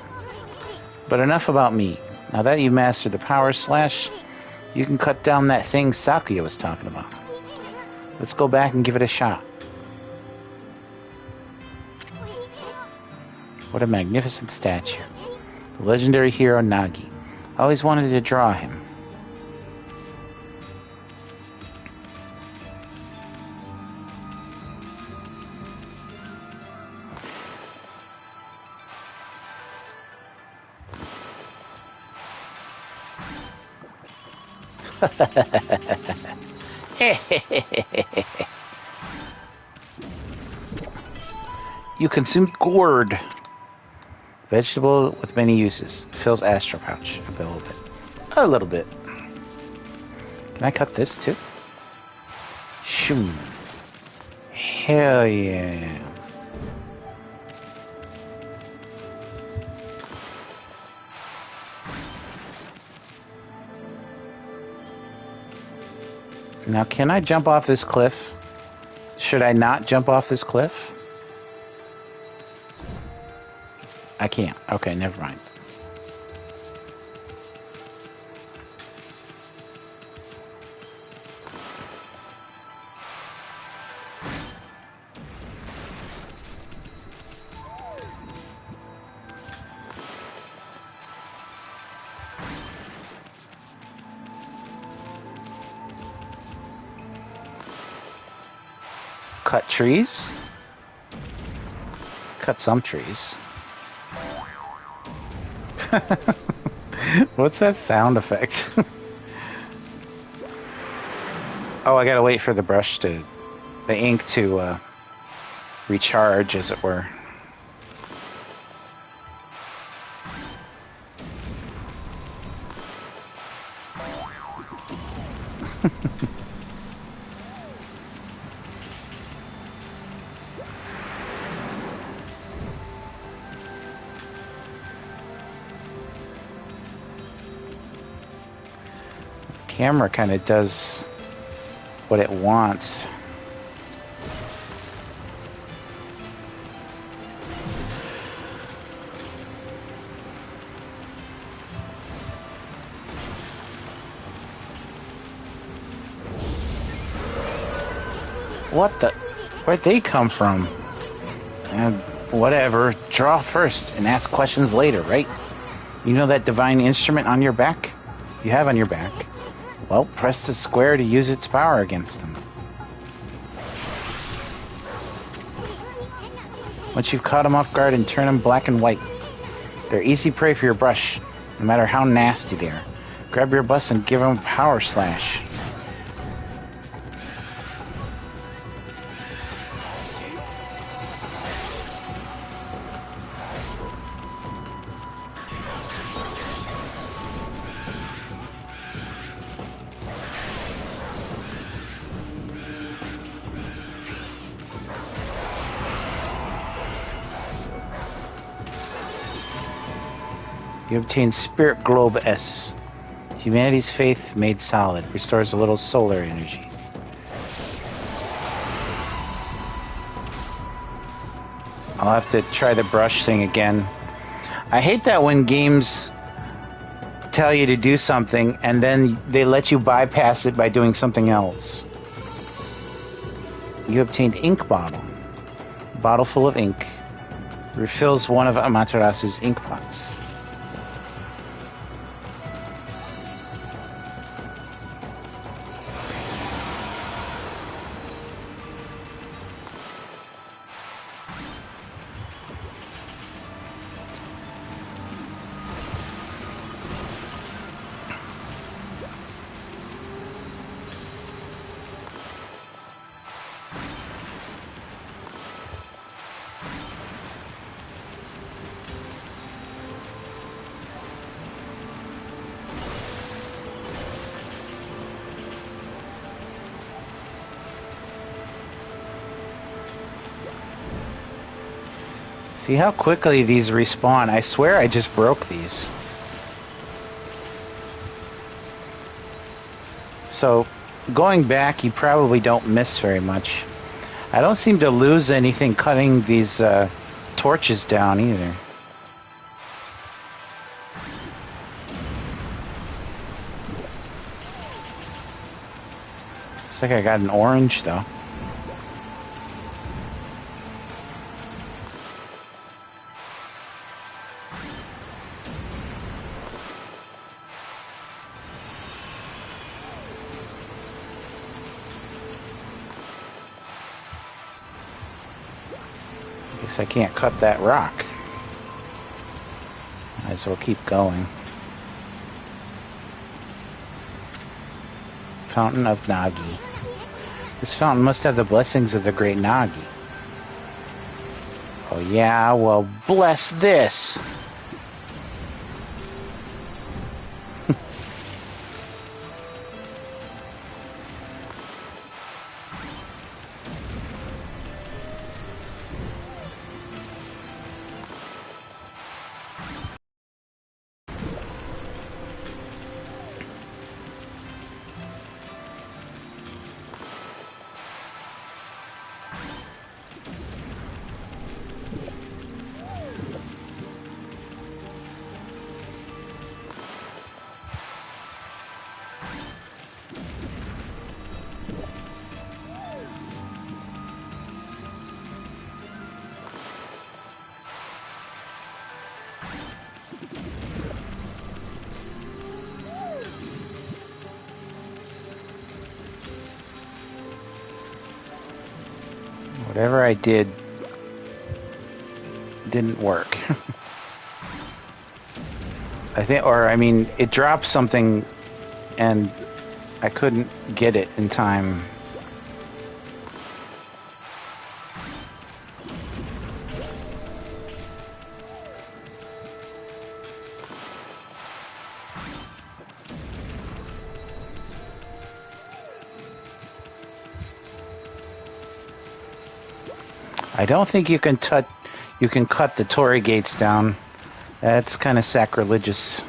But enough about me. Now that you've mastered the power slash, you can cut down that thing Sakuya was talking about. Let's go back and give it a shot. What a magnificent statue. The legendary hero Nagi. I always wanted to draw him. You consumed gourd. Vegetable with many uses. Fills astral pouch. A little bit. A little bit. Can I cut this too? Shoom. Hell yeah. Now, can I jump off this cliff? Should I not jump off this cliff? I can't. Okay, never mind. Cut trees? Cut some trees. What's that sound effect? Oh, I gotta wait for the brush the ink to recharge, as it were. camera kind of does what it wants. What the? Where'd they come from? And whatever. Draw first and ask questions later, right? You know that divine instrument on your back? You have on your back. Well, press the square to use its power against them. Once you've caught them off guard and turn them black and white, they're easy prey for your brush, no matter how nasty they are. Grab your bus and give them a power slash. You obtain Spirit Globe S. Humanity's faith made solid. Restores a little solar energy. I'll have to try the brush thing again. I hate that when games tell you to do something and then they let you bypass it by doing something else. You obtained ink bottle. Bottle full of ink. Refills one of Amaterasu's ink pots. See how quickly these respawn? I swear I just broke these. So, going back, you probably don't miss very much. I don't seem to lose anything cutting these torches down either. Looks like I got an orange though. I can't cut that rock. Might as well keep going. Fountain of Nagi. This fountain must have the blessings of the great Nagi. Oh yeah, well bless this! Whatever I did didn't work. I mean, it dropped something and I couldn't get it in time. I don't think you can cut the Torii gates down. That's kind of sacrilegious.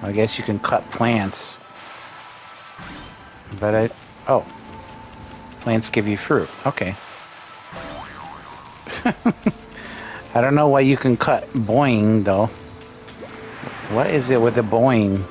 I guess you can cut plants. But oh. Plants give you fruit. Okay. I don't know why you can cut boing, though. What is it with the boing?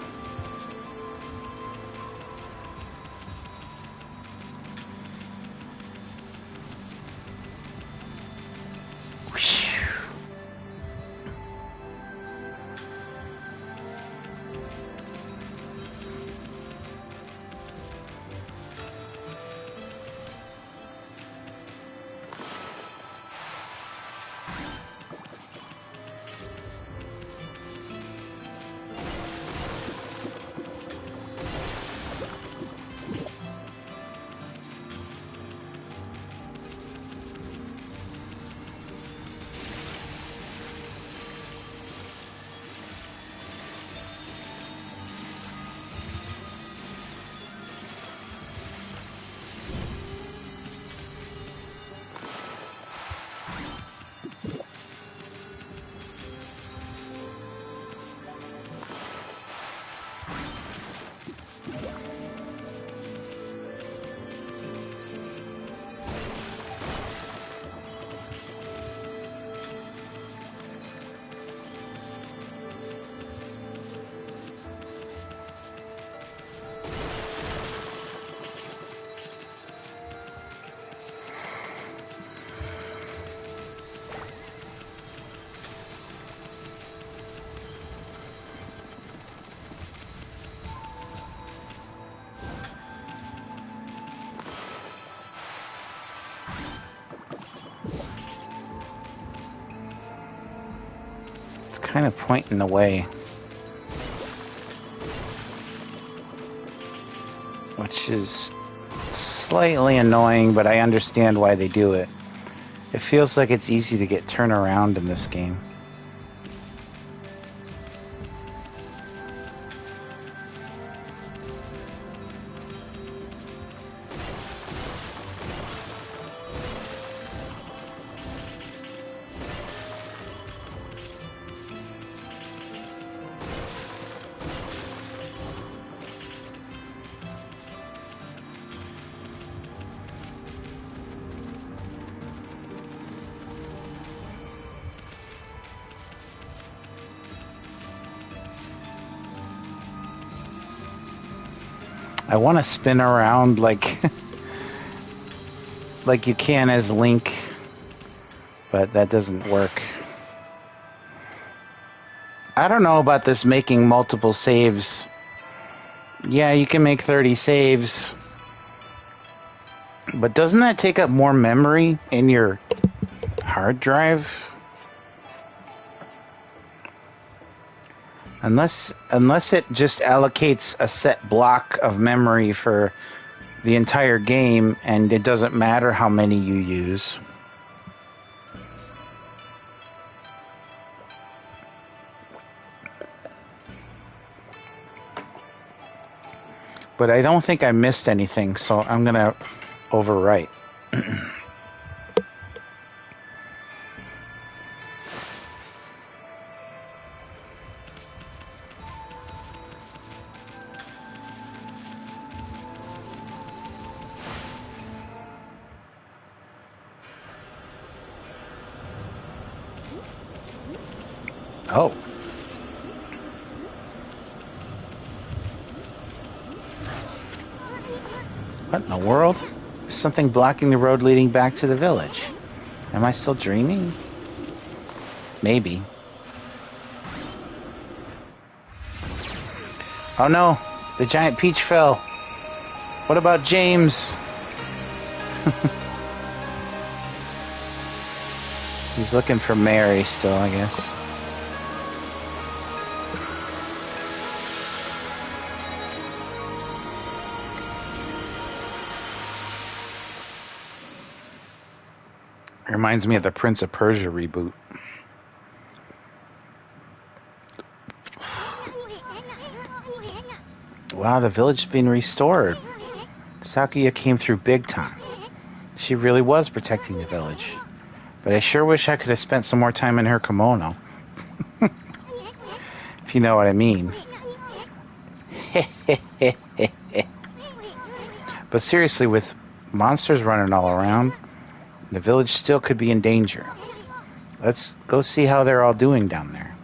Kind of pointing the way, which is slightly annoying, but I understand why they do it. It feels like it's easy to get turned around in this game. I want to spin around like like you can as Link, but that doesn't work. I don't know about this making multiple saves. Yeah, you can make 30 saves, but doesn't that take up more memory in your hard drive? Unless it just allocates a set block of memory for the entire game and it doesn't matter how many you use. But I don't think I missed anything, so I'm gonna overwrite. Oh. What in the world? There's something blocking the road leading back to the village. Am I still dreaming? Maybe. Oh no! The giant peach fell! What about James? He's looking for Mary still, I guess. Reminds me of the Prince of Persia reboot. Wow, the village is being restored. Sakuya came through big time. She really was protecting the village. But I sure wish I could have spent some more time in her kimono. If you know what I mean. But seriously, with monsters running all around, the village still could be in danger. Let's go see how they're all doing down there.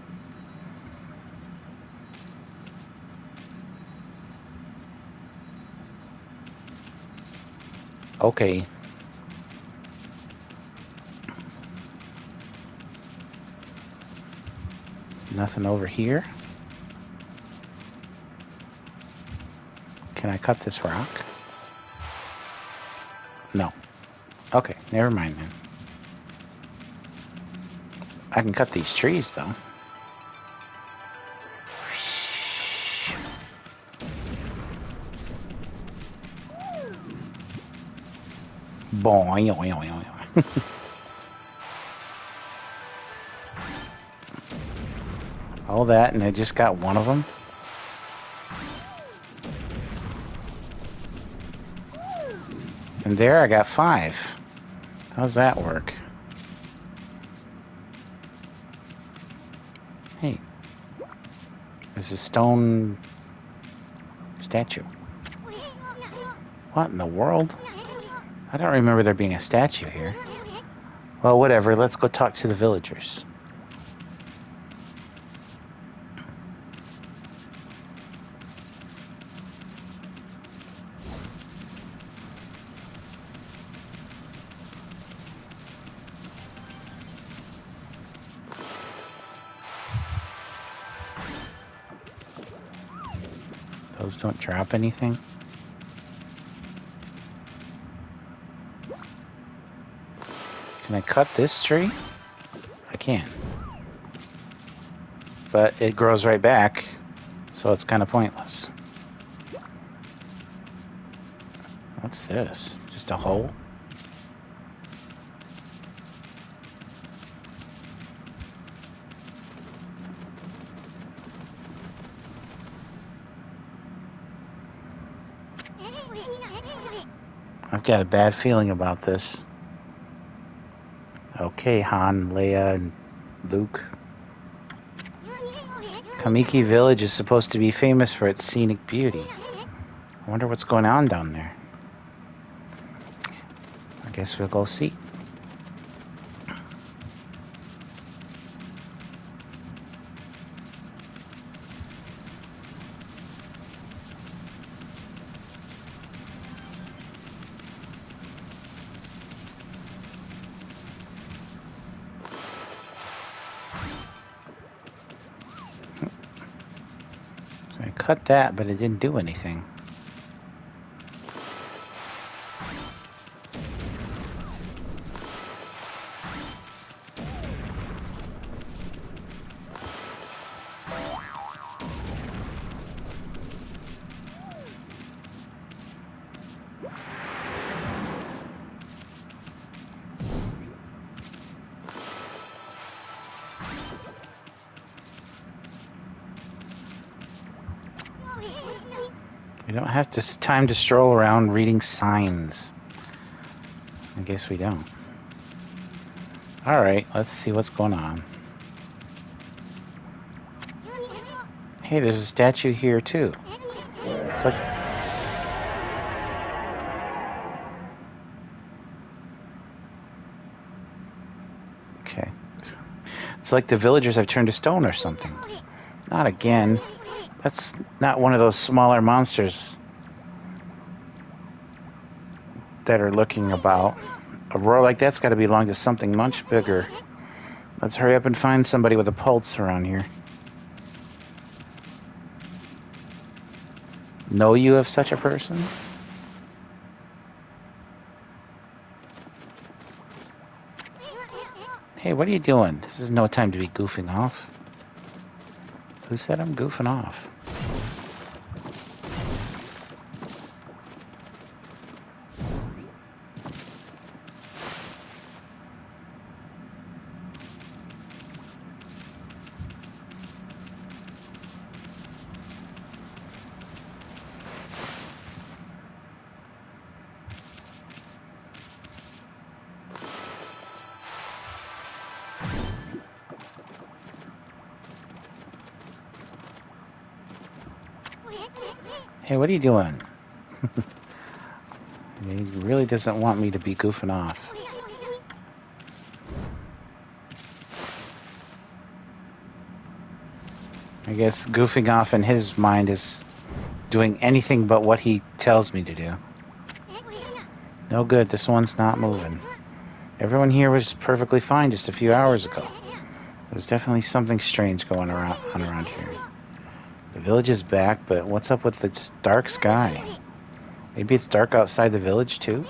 Okay. Nothing over here. Can I cut this rock? No. Okay, never mind then. I can cut these trees though. Boing. All that, and I just got one of them. And there I got 5. How's that work? Hey, there's a stone statue. What in the world? I don't remember there being a statue here. Well, whatever. Let's go talk to the villagers. Those don't drop anything. Can I cut this tree? I can. But it grows right back, so it's kind of pointless. What's this? Just a hole? I've got a bad feeling about this. Okay, Han, Leia, and Luke. Kamiki Village is supposed to be famous for its scenic beauty. I wonder what's going on down there. I guess we'll go see. I cut that, but it didn't do anything. We don't have time to stroll around reading signs. I guess we don't. Alright, let's see what's going on. Hey, there's a statue here too. It's like... Okay. It's like the villagers have turned to stone or something. Not again. That's not one of those smaller monsters that are looking about. A roar like that's got to belong to something much bigger. Let's hurry up and find somebody with a pulse around here. Know you of such a person? Hey, what are you doing? This is no time to be goofing off. Who said I'm goofing off? Hey, what are you doing? He really doesn't want me to be goofing off. I guess goofing off in his mind is doing anything but what he tells me to do. No good, this one's not moving. Everyone here was perfectly fine just a few hours ago. There's definitely something strange going around here. The village is back, but what's up with the dark sky? Maybe it's dark outside the village too?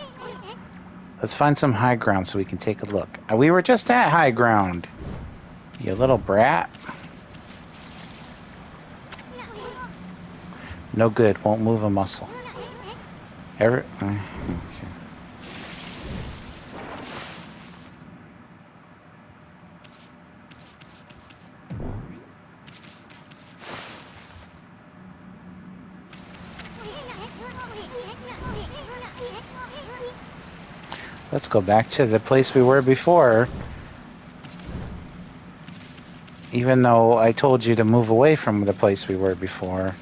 Let's find some high ground so we can take a look. We were just at high ground, you little brat. No good, won't move a muscle. Okay. Let's go back to the place we were before. Even though I told you to move away from the place we were before.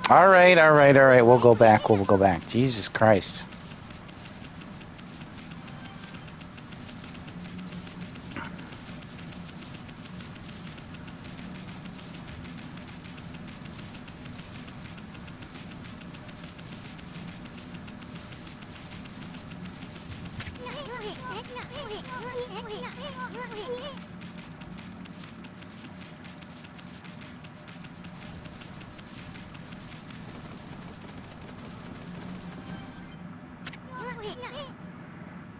Alright, we'll go back. Jesus Christ.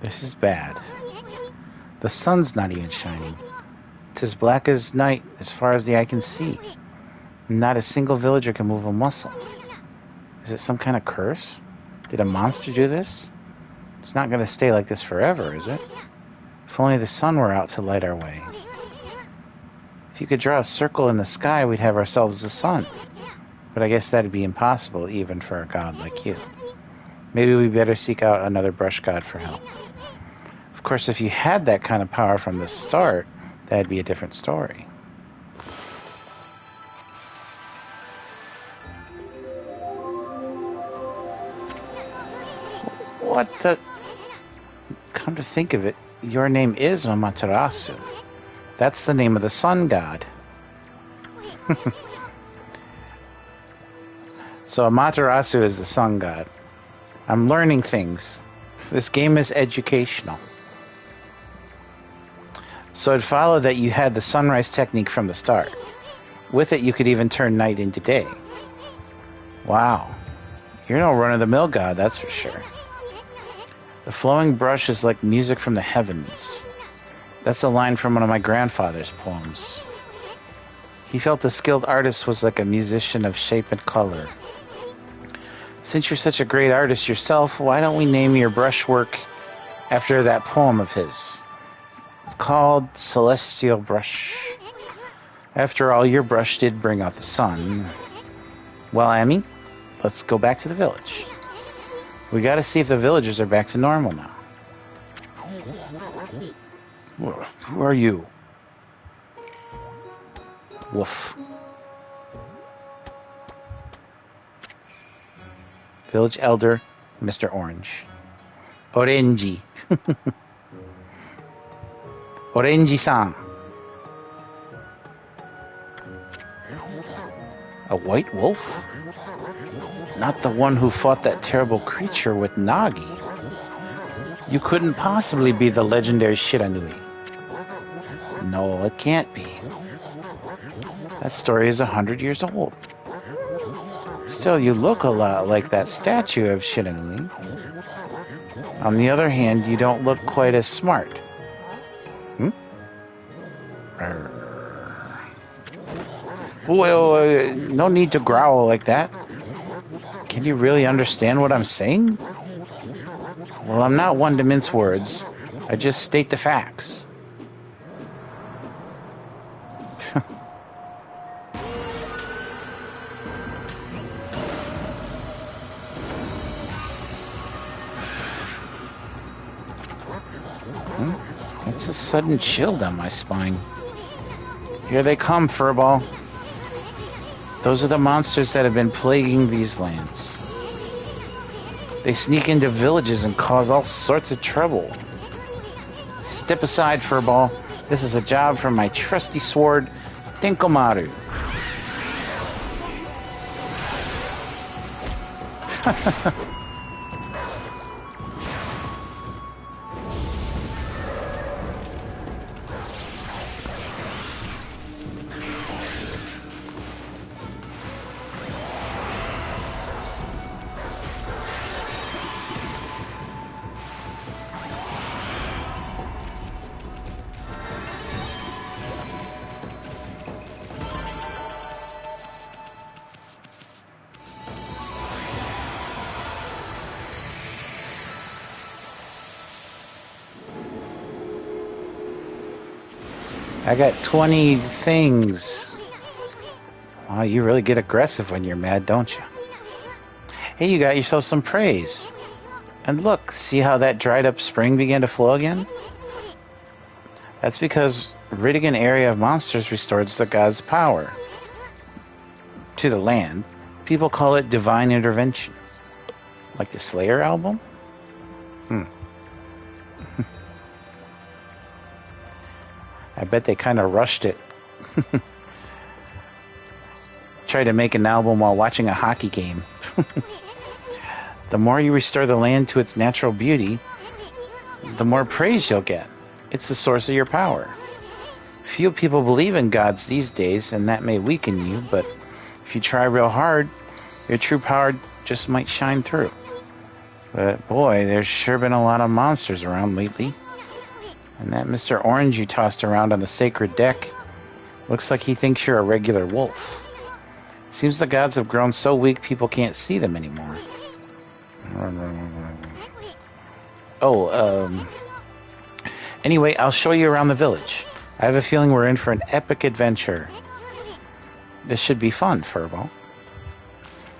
This is bad. The sun's not even shining. It's as black as night as far as the eye can see. Not a single villager can move a muscle. Is it some kind of curse? Did a monster do this? It's not going to stay like this forever, is it? If only the sun were out to light our way. If you could draw a circle in the sky, we'd have ourselves a sun. But I guess that'd be impossible even for a god like you. Maybe we better seek out another brush god for help. Of course, if you had that kind of power from the start, that'd be a different story. What the... Come to think of it, your name is Amaterasu. That's the name of the sun god. So Amaterasu is the sun god. I'm learning things. This game is educational. So it followed that you had the sunrise technique from the start. With it, you could even turn night into day. Wow. You're no run-of-the-mill god, that's for sure. The flowing brush is like music from the heavens. That's a line from one of my grandfather's poems. He felt a skilled artist was like a musician of shape and color. Since you're such a great artist yourself, why don't we name your brushwork after that poem of his? It's called Celestial Brush. After all, your brush did bring out the sun. Well, Amy, let's go back to the village. We gotta see if the villagers are back to normal now. Who are you? Woof. Village Elder, Mr. Orange. Orenji. Orenji-san. A white wolf? Not the one who fought that terrible creature with Nagi. You couldn't possibly be the legendary Shiranui. No, it can't be. That story is 100 years old. Still, you look a lot like that statue of Shiranui. On the other hand, you don't look quite as smart. Well, no need to growl like that. Can you really understand what I'm saying? Well, I'm not one to mince words. I just state the facts. It's a sudden chill down my spine. Here they come, Furball. Those are the monsters that have been plaguing these lands. They sneak into villages and cause all sorts of trouble. Step aside, Furball. This is a job for my trusty sword, Dinkomaru. I got 20 things. Wow, you really get aggressive when you're mad, don't you? Hey, you got yourself some praise. And look, see how that dried up spring began to flow again? That's because ridding an area of monsters restores the god's power to the land. People call it divine intervention. Like the Slayer album? I bet they kind of rushed it. Tried to make an album while watching a hockey game. The more you restore the land to its natural beauty, the more praise you'll get. It's the source of your power. Few people believe in gods these days, and that may weaken you, but if you try real hard, your true power just might shine through. But boy, there's sure been a lot of monsters around lately. And that Mr. Orange you tossed around on the sacred deck looks like he thinks you're a regular wolf. Seems the gods have grown so weak people can't see them anymore. Anyway, I'll show you around the village. I have a feeling we're in for an epic adventure. This should be fun, Furball.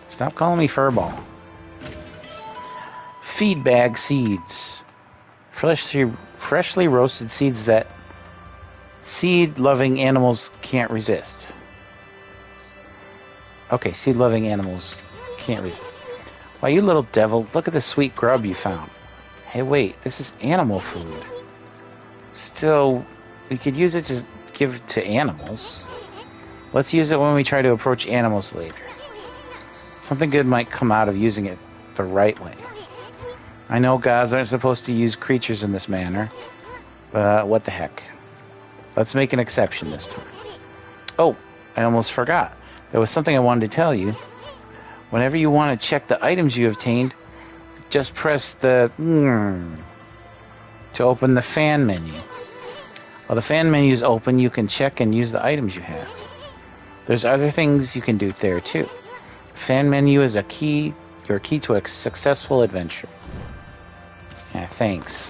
Stop calling me Furball. Feed bag seeds. Freshly roasted seeds that seed-loving animals can't resist. Okay, seed-loving animals can't resist. Why, you little devil, look at the sweet grub you found. Hey, wait, this is animal food. Still, we could use it to give to animals. Let's use it when we try to approach animals later. Something good might come out of using it the right way. I know gods aren't supposed to use creatures in this manner, but what the heck. Let's make an exception this time. Oh, I almost forgot. There was something I wanted to tell you. Whenever you want to check the items you obtained, just press the to open the fan menu. While the fan menu is open, you can check and use the items you have. There's other things you can do there too. Fan menu is your key to a successful adventure. Yeah, thanks.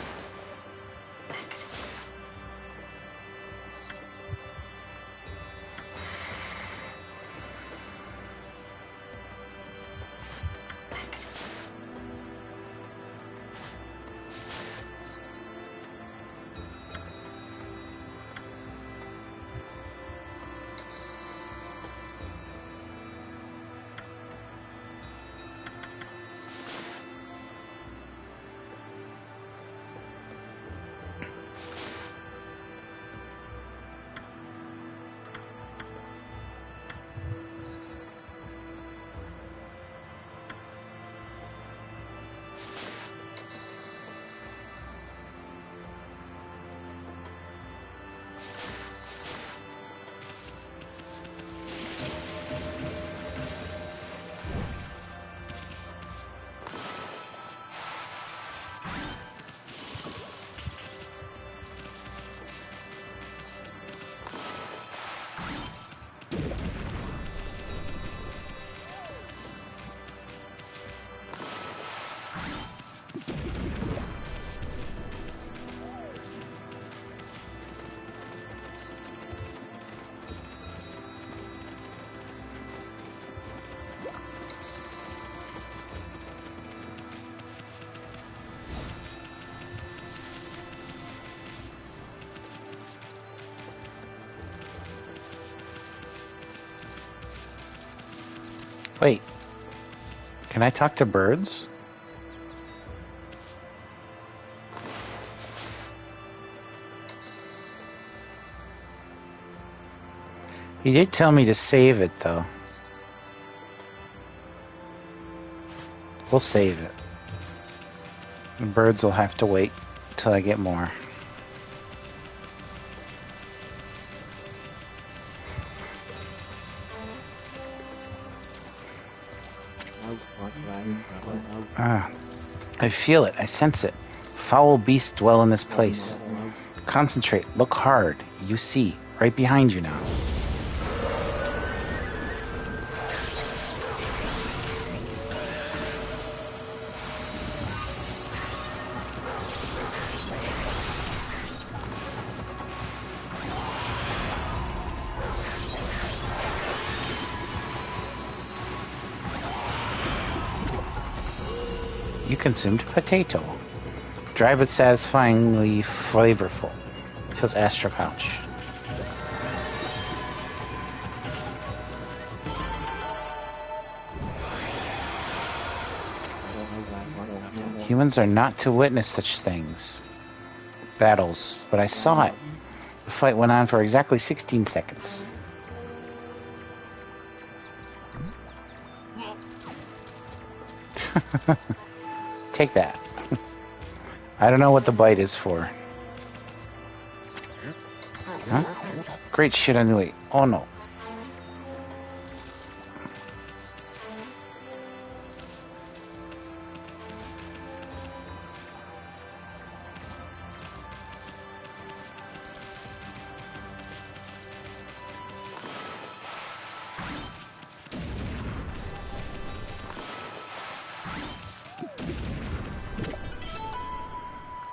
Can I talk to birds? He did tell me to save it, though. We'll save it. The birds will have to wait till I get more. Ah, I feel it. I sense it. Foul beasts dwell in this place. Concentrate. Look hard. You see. Right behind you now. You consumed potato. Dry but satisfyingly flavorful. Feels Astra Pouch. Humans are not to witness such things. Battles. But I saw it. The fight went on for exactly 16 seconds. Take that. I don't know what the bite is for. Huh? Great shit anyway. Oh no.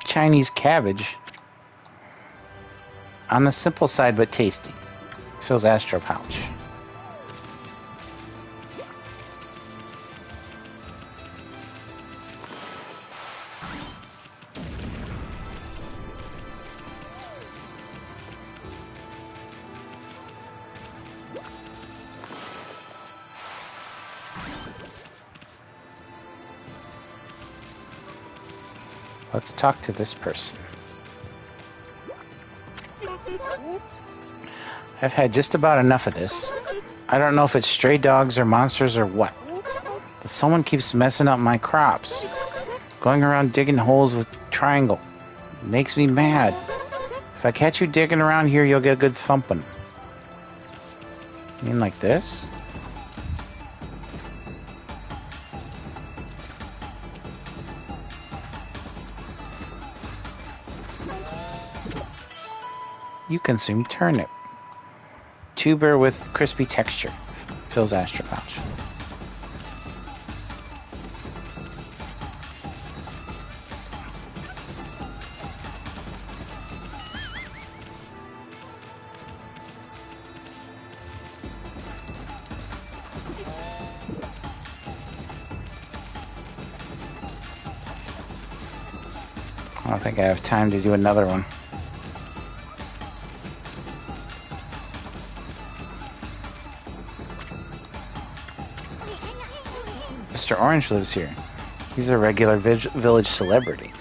Chinese cabbage. On the simple side, but tasty. Feels Astro Pouch. Let's talk to this person. I've had just about enough of this. I don't know if it's stray dogs or monsters or what. But someone keeps messing up my crops. Going around digging holes with triangle. It makes me mad. If I catch you digging around here, you'll get a good thumping. You mean like this? You consume turnip. Tuber with crispy texture. Fills Astro Pouch. I don't think I have time to do another one. Mr. Orange lives here. He's a regular village celebrity.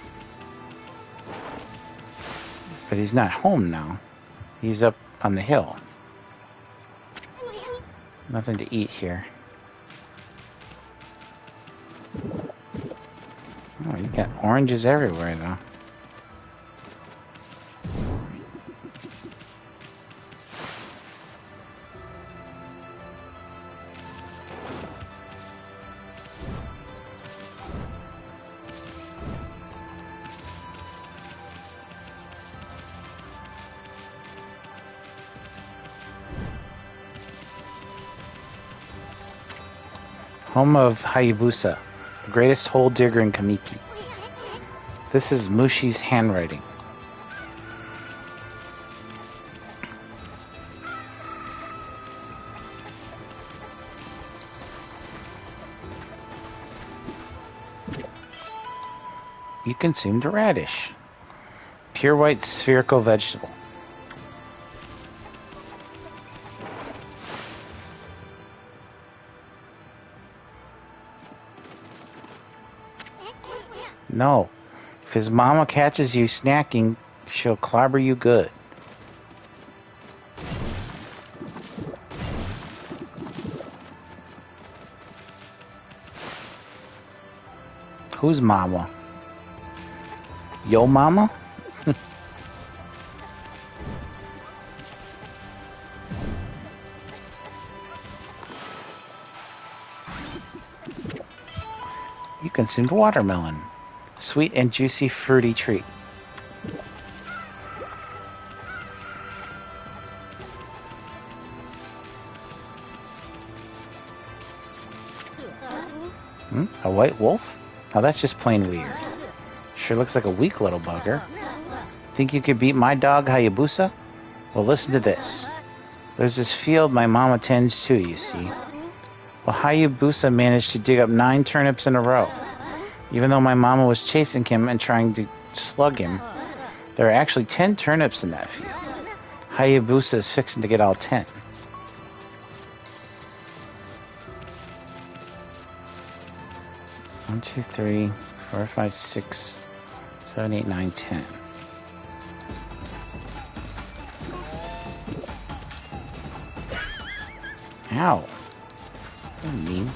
But he's not home now. He's up on the hill. Nothing to eat here. Oh, you got oranges everywhere, though. Home of Hayabusa, the greatest hole digger in Kamiki. This is Mushi's handwriting. You consumed a radish. Pure white spherical vegetable. No. If his mama catches you snacking, she'll clobber you good. Whose mama? Yo mama? You consumed watermelon. Sweet and juicy fruity treat. A white wolf? Now that's just plain weird. Sure looks like a weak little bugger. Think you could beat my dog Hayabusa? Well, listen to this. There's this field my mama tends to, you see. Well, Hayabusa managed to dig up 9 turnips in a row. Even though my mama was chasing him and trying to slug him, there are actually 10 turnips in that field. Hayabusa is fixing to get all 10. One, two, 3, 4, 5, 6, 7, 8, 9, 10. Ow. You're mean.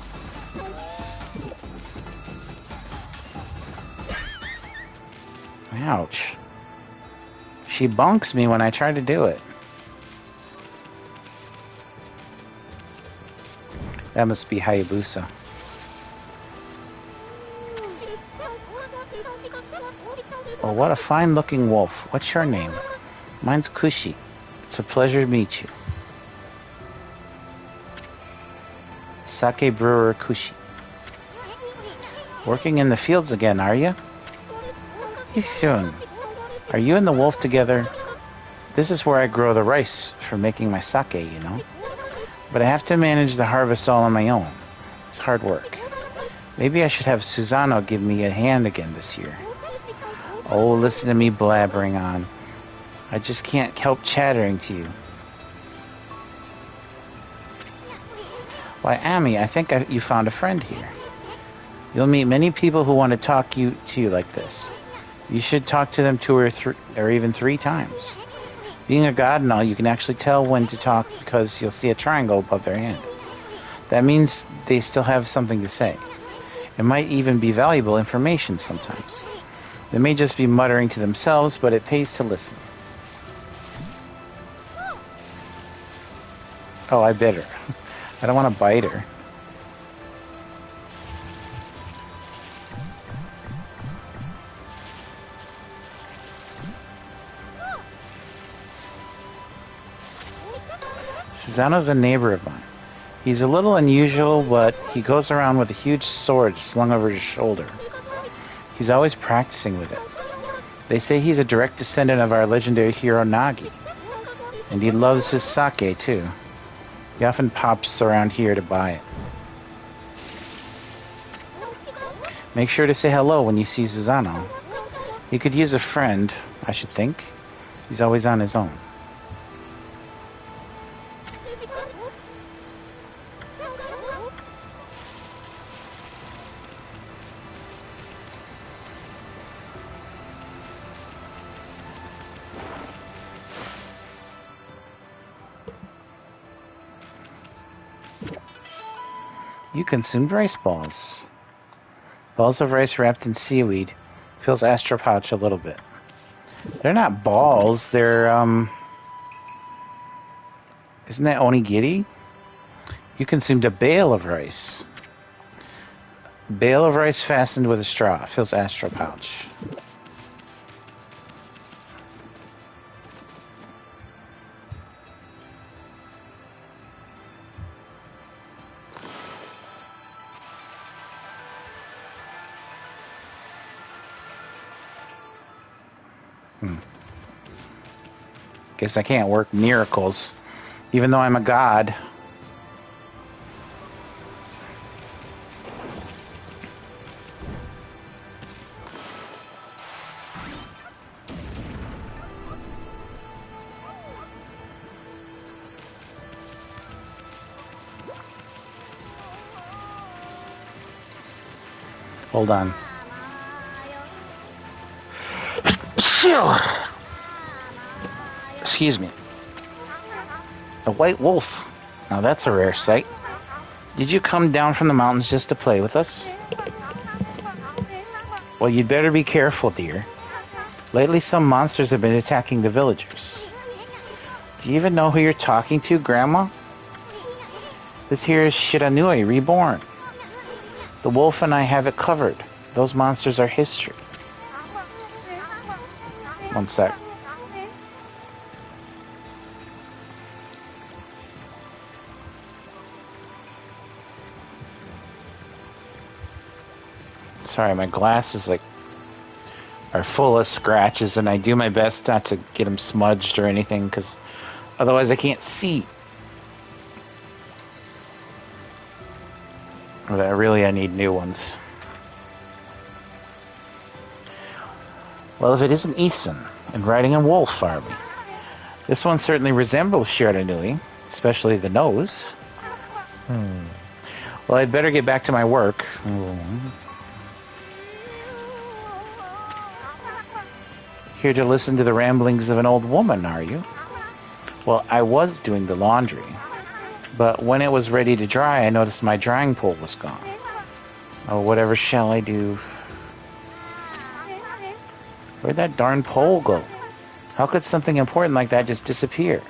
Ouch. She bonks me when I try to do it. That must be Hayabusa. Well, what a fine-looking wolf. What's your name? Mine's Kushi. It's a pleasure to meet you. Sake brewer Kushi. Working in the fields again, are you? Soon. Are you and the wolf together? This is where I grow the rice for making my sake, you know. But I have to manage the harvest all on my own. It's hard work. Maybe I should have Susano give me a hand again this year. Oh, listen to me blabbering on. I just can't help chattering to you. Why, Ami, I think you found a friend here. You'll meet many people who want to talk to you like this. You should talk to them 2 or even 3 times. Being a god and all, you can actually tell when to talk because you'll see a triangle above their hand. That means they still have something to say. It might even be valuable information sometimes. They may just be muttering to themselves, but it pays to listen. Oh, I bit her. I don't want to bite her. Susano's a neighbor of mine. He's a little unusual, but he goes around with a huge sword slung over his shoulder. He's always practicing with it. They say he's a direct descendant of our legendary hero Nagi. And he loves his sake, too. He often pops around here to buy it. Make sure to say hello when you see Susano. He could use a friend, I should think. He's always on his own. You consumed rice balls. Balls of rice wrapped in seaweed. Fills Astro Pouch a little bit. They're not balls, they're, Isn't that onigiri? You consumed a bale of rice. Bale of rice fastened with a straw. Fills Astro Pouch. Guess I can't work miracles, even though I'm a god. Hold on. Phew. Excuse me. A white wolf. Now that's a rare sight. Did you come down from the mountains just to play with us? Well, you'd better be careful, dear. Lately, some monsters have been attacking the villagers. Do you even know who you're talking to, Grandma? This here is Shiranui reborn. The wolf and I have it covered. Those monsters are history. One sec. Sorry, my glasses are full of scratches, and I do my best not to get them smudged or anything, because otherwise I can't see. But I need new ones. Well, if it isn't Isan, and riding a wolf army. This one certainly resembles Shiranui, especially the nose. Well, I'd better get back to my work. Here to listen to the ramblings of an old woman, are you? Well, I was doing the laundry, but when it was ready to dry, I noticed my drying pole was gone. Oh, whatever shall I do? Where'd that darn pole go? How could something important like that just disappear?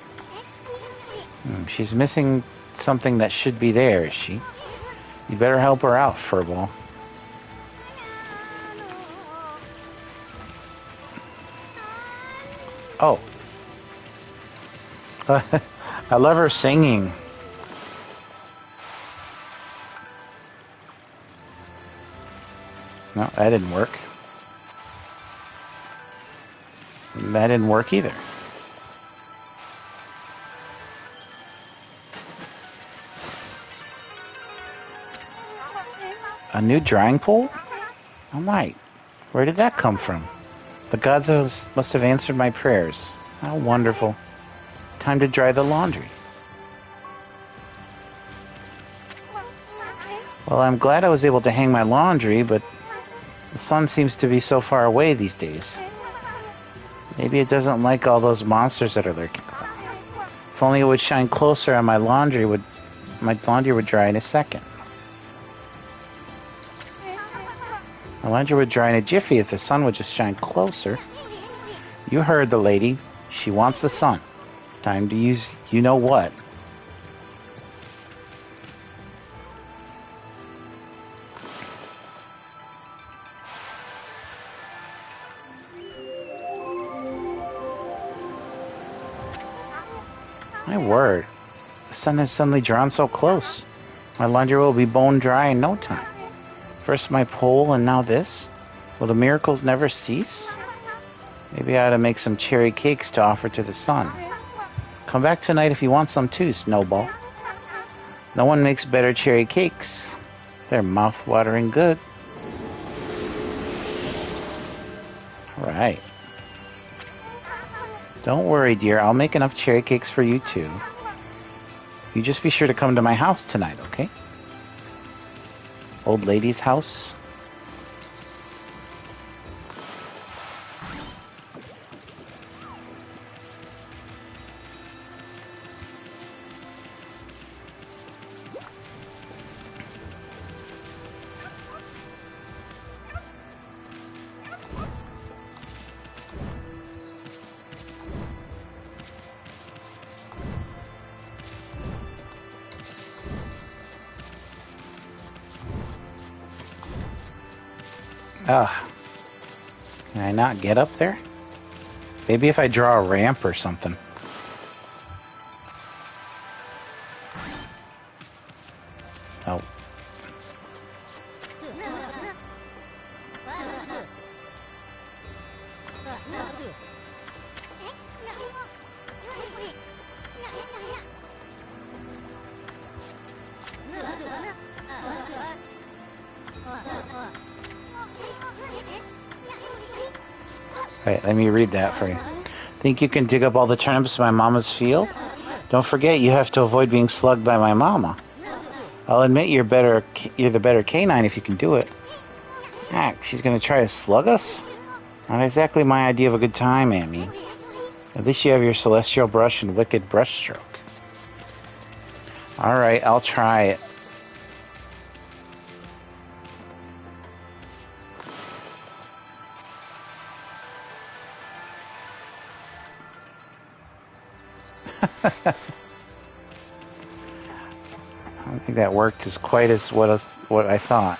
She's missing something that should be there, is she? You better help her out, Furball. Oh. I love her singing. No, that didn't work. That didn't work either. A new drying pole? Oh my. Where did that come from? The gods must have answered my prayers. How wonderful. Time to dry the laundry. Well, I'm glad I was able to hang my laundry, but the sun seems to be so far away these days. Maybe it doesn't like all those monsters that are lurking around. If only it would shine closer on my laundry would dry in a second. My laundry would dry in a jiffy if the sun would just shine closer. You heard the lady. She wants the sun. Time to use you-know-what. My word. The sun has suddenly drawn so close. My laundry will be bone dry in no time. First my pole and now this? Will the miracles never cease? Maybe I ought to make some cherry cakes to offer to the sun. Come back tonight if you want some too, Snowball. No one makes better cherry cakes. They're mouth-watering good. Alright. Don't worry, dear. I'll make enough cherry cakes for you too. You just be sure to come to my house tonight, okay? Old lady's house. Can I not get up there? Maybe if I draw a ramp or something. Oh. Wait, let me read that for you. Think you can dig up all the turnips in my mama's field? Don't forget you have to avoid being slugged by my mama. I'll admit you're the better canine if you can do it. Heck, she's gonna try to slug us? Not exactly my idea of a good time, Amy. At least you have your celestial brush and wicked brushstroke. Alright, I'll try it. I don't think that worked as quite as what I thought.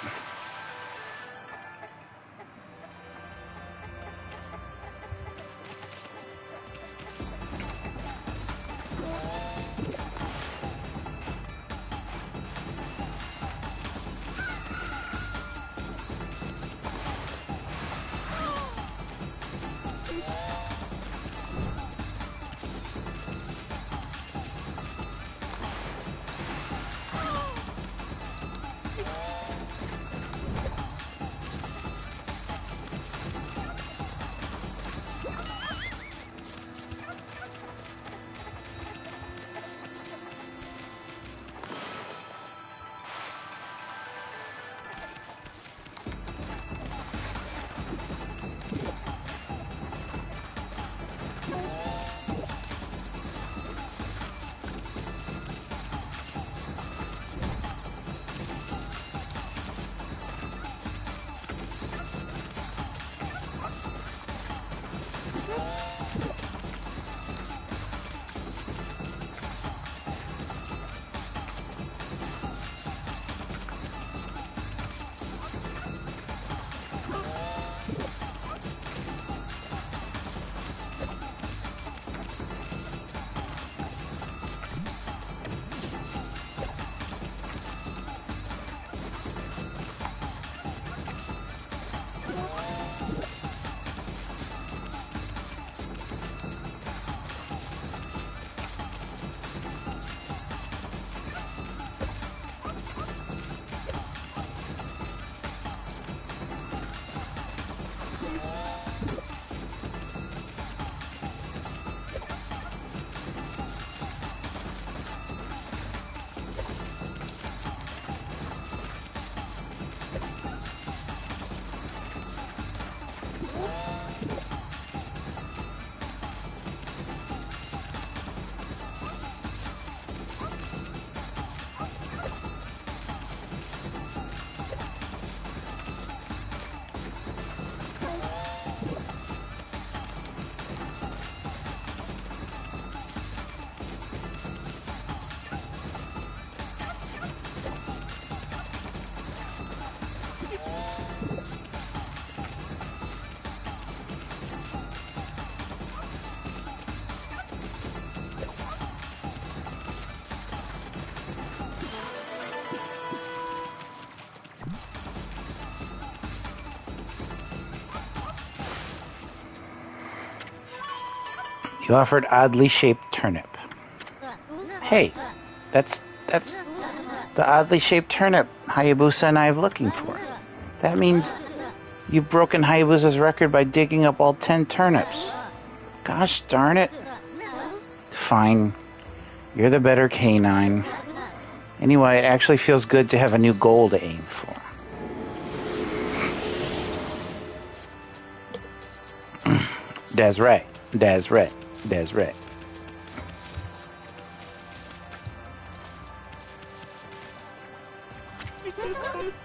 You offered oddly shaped turnip. Hey, that's the oddly shaped turnip Hayabusa and I are looking for. That means you've broken Hayabusa's record by digging up all 10 turnips. Gosh darn it. Fine. You're the better canine. Anyway, it actually feels good to have a new goal to aim for. That's right. That's right. That's right.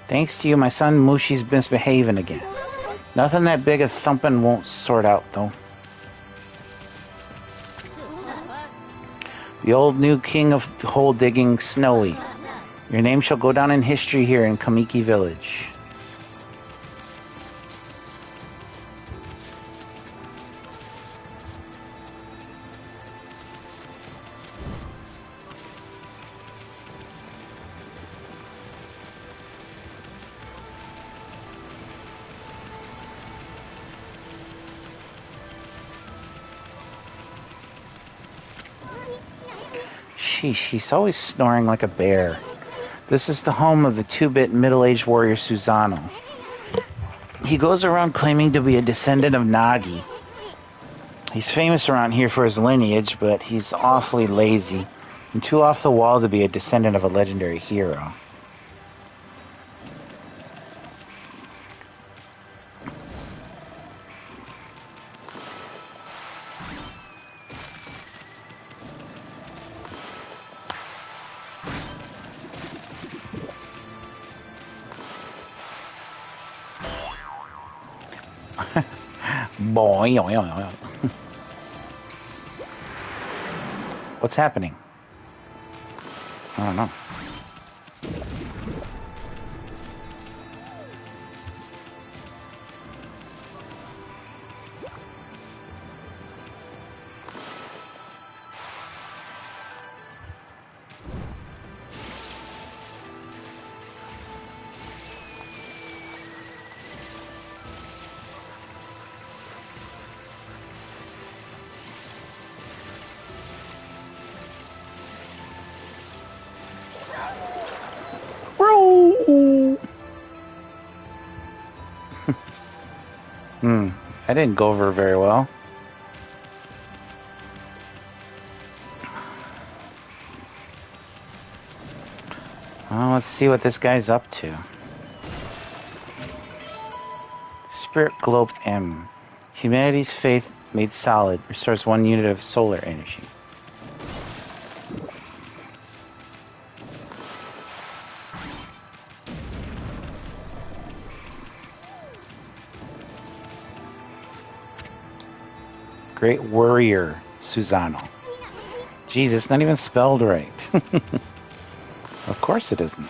Thanks to you, my son Mushi's misbehaving again. Nothing that big a thumping won't sort out, though. The old new king of hole digging, Snowy. Your name shall go down in history here in Kamiki Village. Sheesh, he's always snoring like a bear. This is the home of the 2-bit middle-aged warrior Susano. He goes around claiming to be a descendant of Nagi. He's famous around here for his lineage, but he's awfully lazy and too off the wall to be a descendant of a legendary hero. Boy. What's happening? I don't know. I didn't go over very well. Well, let's see what this guy's up to. Spirit Globe M. Humanity's faith made solid. Restores 1 unit of solar energy. Great Warrior, Susano. Jeez, it's not even spelled right. Of course it isn't.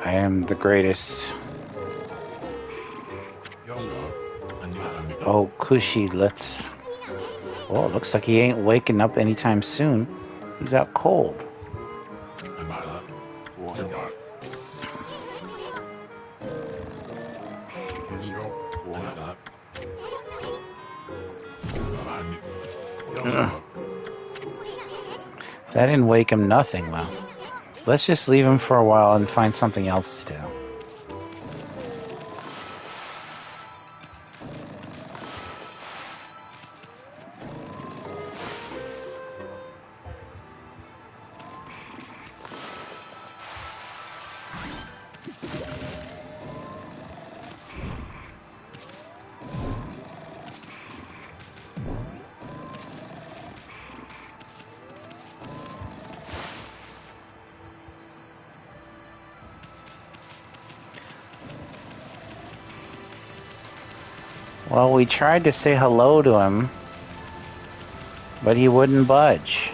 I am the greatest. Oh, Kushi, let's... Oh, it looks like he ain't waking up anytime soon. He's out cold. That didn't wake him nothing, well. Let's just leave him for a while and find something else to do. Well, we tried to say hello to him, but he wouldn't budge.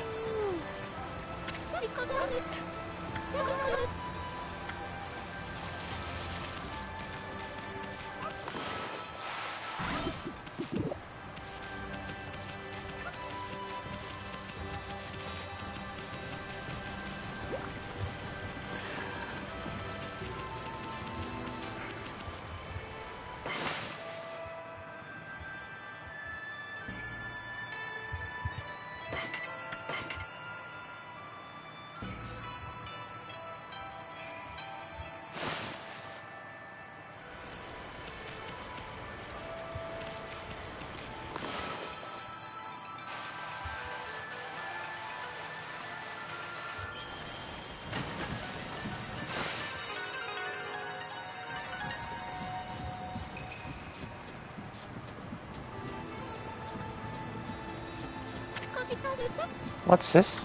What's this?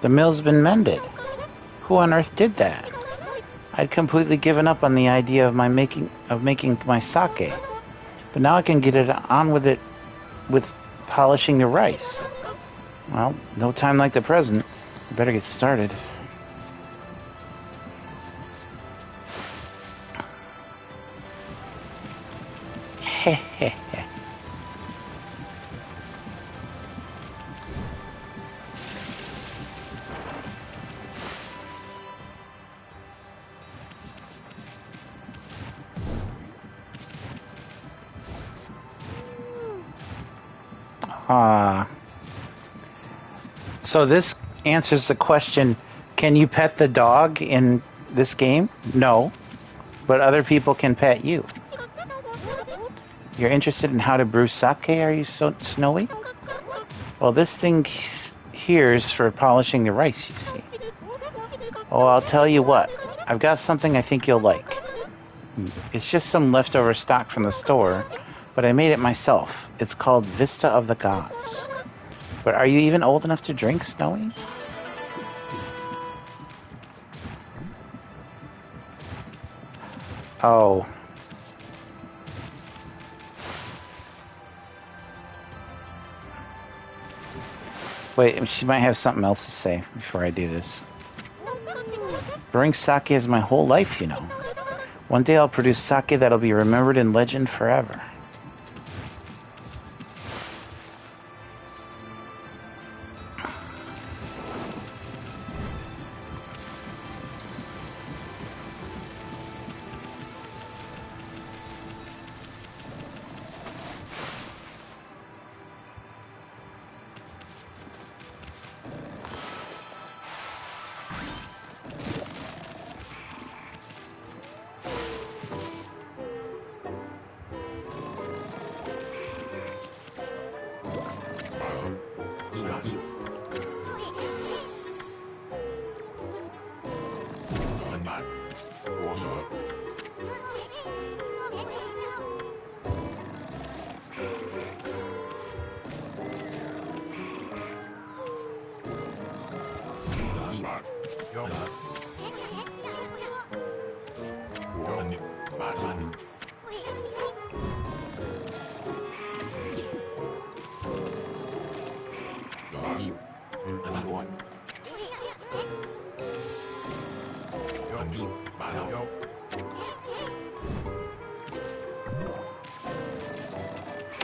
The mill's been mended. Who on earth did that? I'd completely given up on the idea of making my sake, but now I can get it on with polishing the rice. Well, no time like the present. I better get started. Heh heh heh. So this answers the question, Can you pet the dog in this game? No. But other people can pet you. You're interested in how to brew sake, are you so snowy? Well, this thing here is for polishing the rice, you see. Oh, I'll tell you what. I've got something I think you'll like. It's just some leftover stock from the store, but I made it myself. It's called Vista of the Gods. But are you even old enough to drink, Snowy? Oh. Wait, she might have something else to say before I do this. Brewing sake is my whole life, you know. One day I'll produce sake that'll be remembered in legend forever.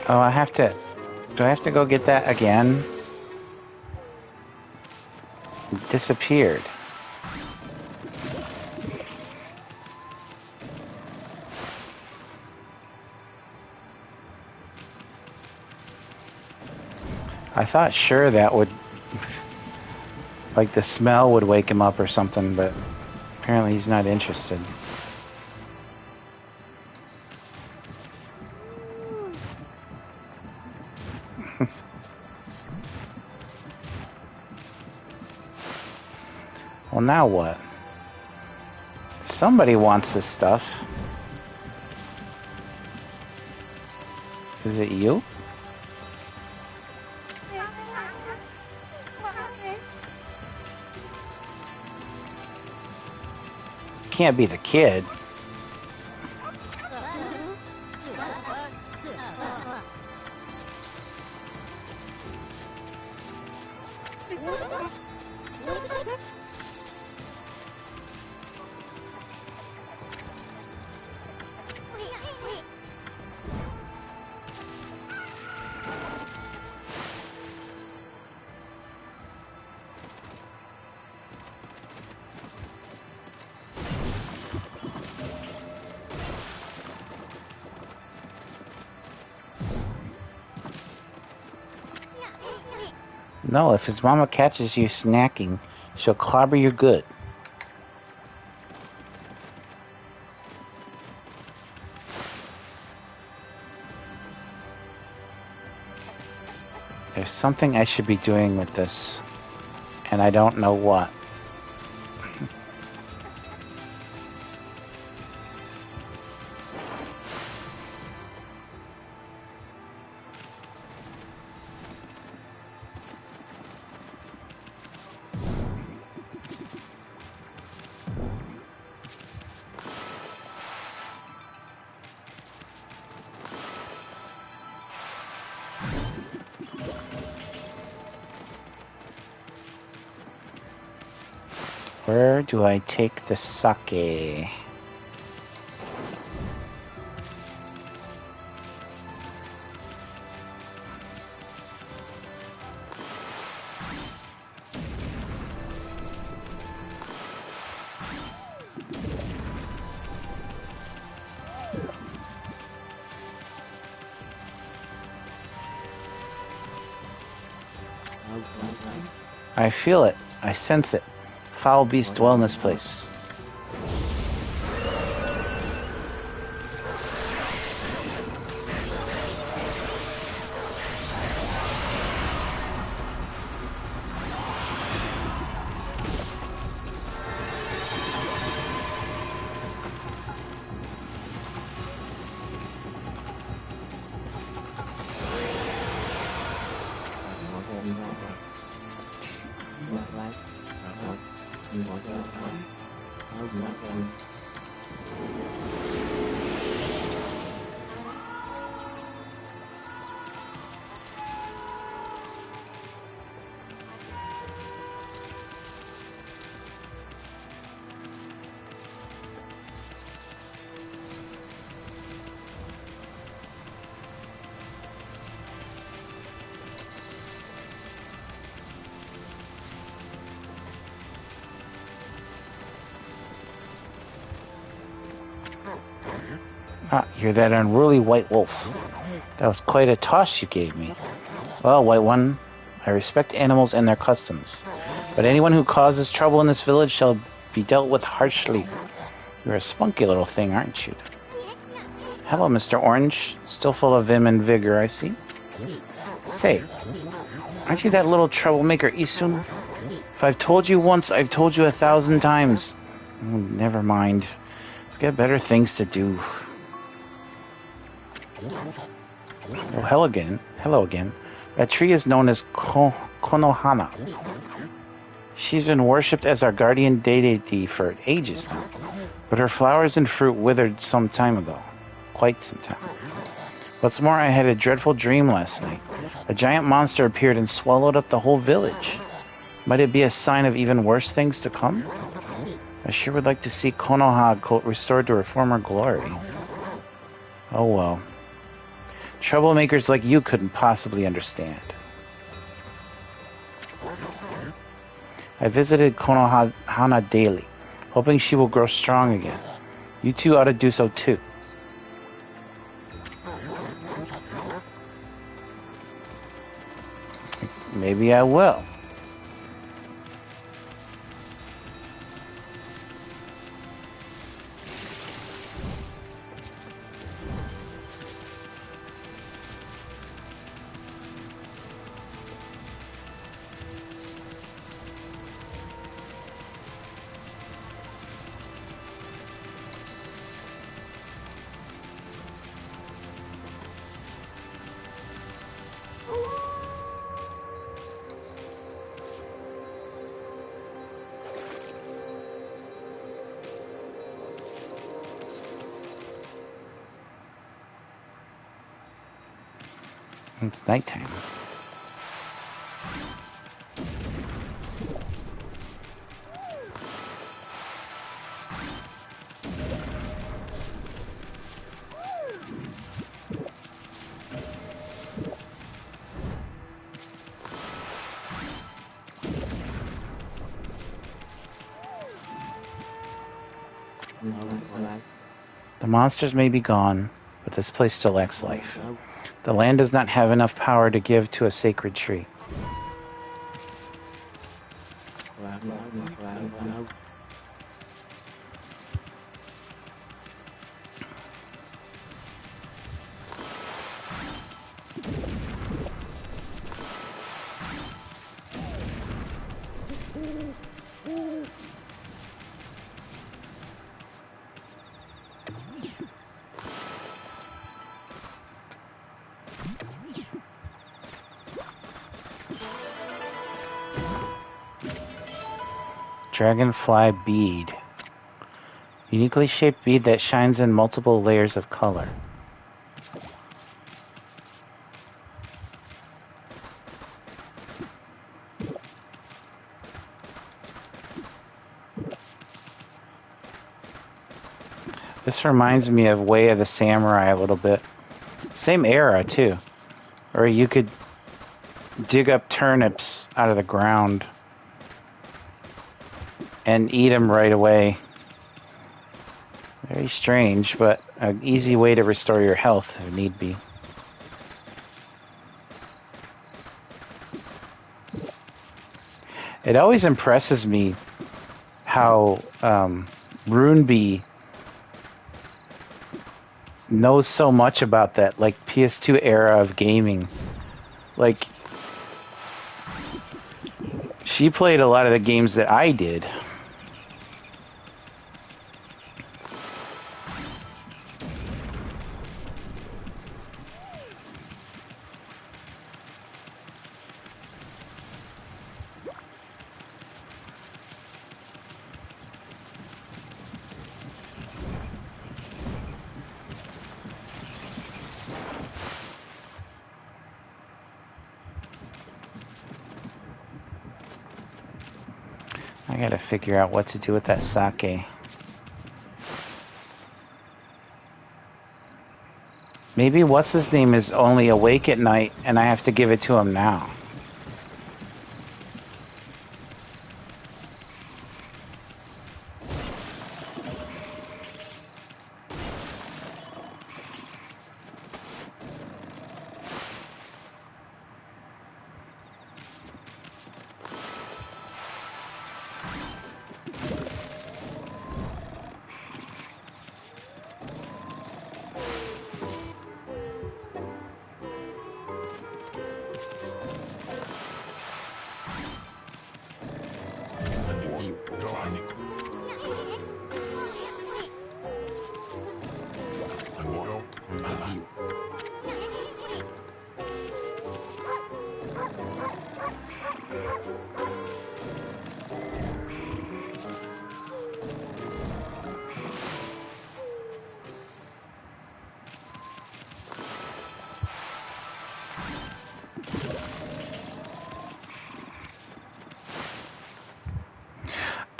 Oh, I have to... Do I have to go get that again? It disappeared. I thought sure that would... Like the smell would wake him up or something, but apparently he's not interested. Well, now what? Somebody wants this stuff. Is it you? Can't be the kid. No, if his mama catches you snacking, she'll clobber you good. There's something I should be doing with this, and I don't know what. Where do I take the sake? I feel it. I sense it. Foul beasts dwell in this place. Ah, you're that unruly white wolf. That was quite a toss you gave me. Well, white one, I respect animals and their customs, but anyone who causes trouble in this village shall be dealt with harshly. You're a spunky little thing, aren't you? Hello, Mr. Orange. Still full of vim and vigor, I see. Say, aren't you that little troublemaker Isun? If I've told you once, I've told you 1,000 times. Oh, never mind. I've got better things to do. Oh, hello again. Hello again. That tree is known as Konohana. She's been worshipped as our guardian deity for ages now, but her flowers and fruit withered some time ago. Quite some time. What's more, I had a dreadful dream last night. A giant monster appeared and swallowed up the whole village. Might it be a sign of even worse things to come? I sure would like to see Konoha restored to her former glory. Oh well. Troublemakers like you couldn't possibly understand. I visited Konohana daily, hoping she will grow strong again. You two ought to do so too. Maybe I will. It's nighttime. The monsters may be gone, but this place still lacks life. The land does not have enough power to give to a sacred tree. Dragonfly bead. Uniquely shaped bead that shines in multiple layers of color. This reminds me of Way of the Samurai a little bit. Same era too. Or you could dig up turnips out of the ground and eat them right away. Very strange, but an easy way to restore your health if need be. It always impresses me how Runeby knows so much about that, like, PS2 era of gaming. Like, she played a lot of the games that I did. I gotta figure out what to do with that sake. Maybe what's his name is only awake at night and I have to give it to him now.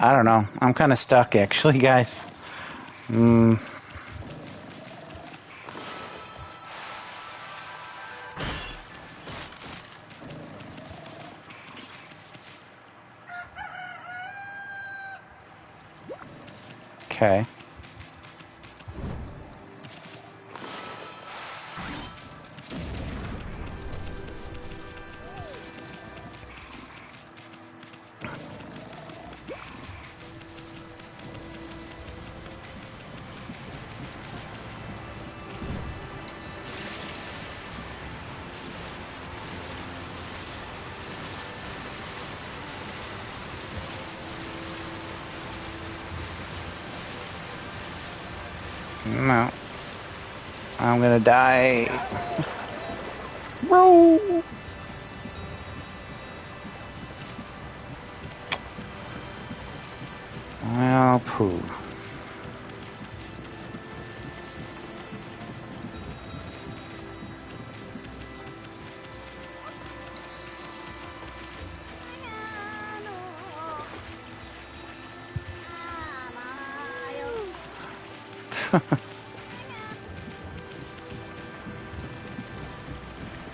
I don't know. I'm kind of stuck, actually, guys. Okay. No. I'm gonna die. Roll. Well, poo.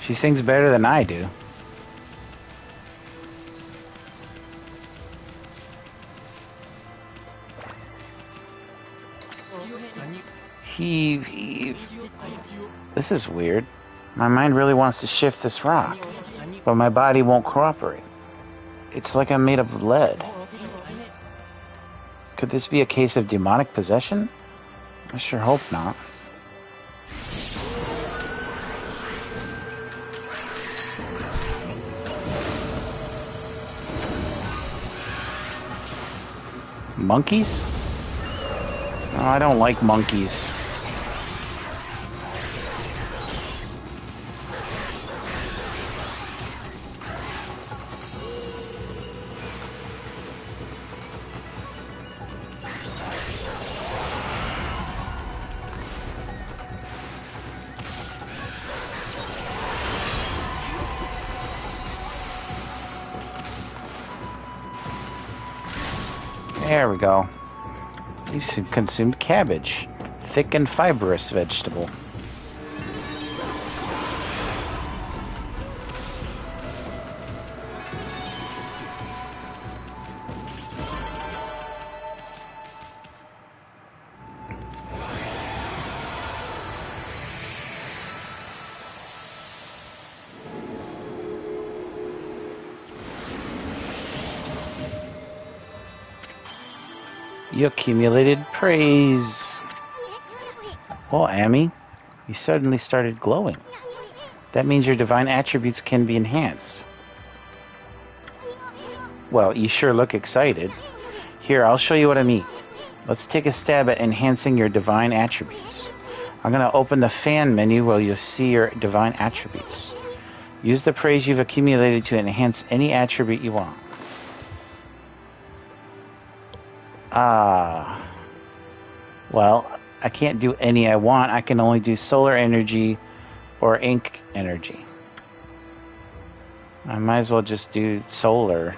She sings better than I do. Heave, heave. This is weird. My mind really wants to shift this rock, but my body won't cooperate. It's like I'm made of lead. Could this be a case of demonic possession? I sure hope not. Monkeys? Oh, I don't like monkeys. There we go. You've consumed cabbage. Thick and fibrous vegetable. You accumulated praise. Well, Amy, you suddenly started glowing. That means your divine attributes can be enhanced. Well, you sure look excited. Here, I'll show you what I mean. Let's take a stab at enhancing your divine attributes. I'm going to open the fan menu where you'll see your divine attributes. Use the praise you've accumulated to enhance any attribute you want. Well, I can't do any I want. I can only do solar energy or ink energy. I might as well just do solar.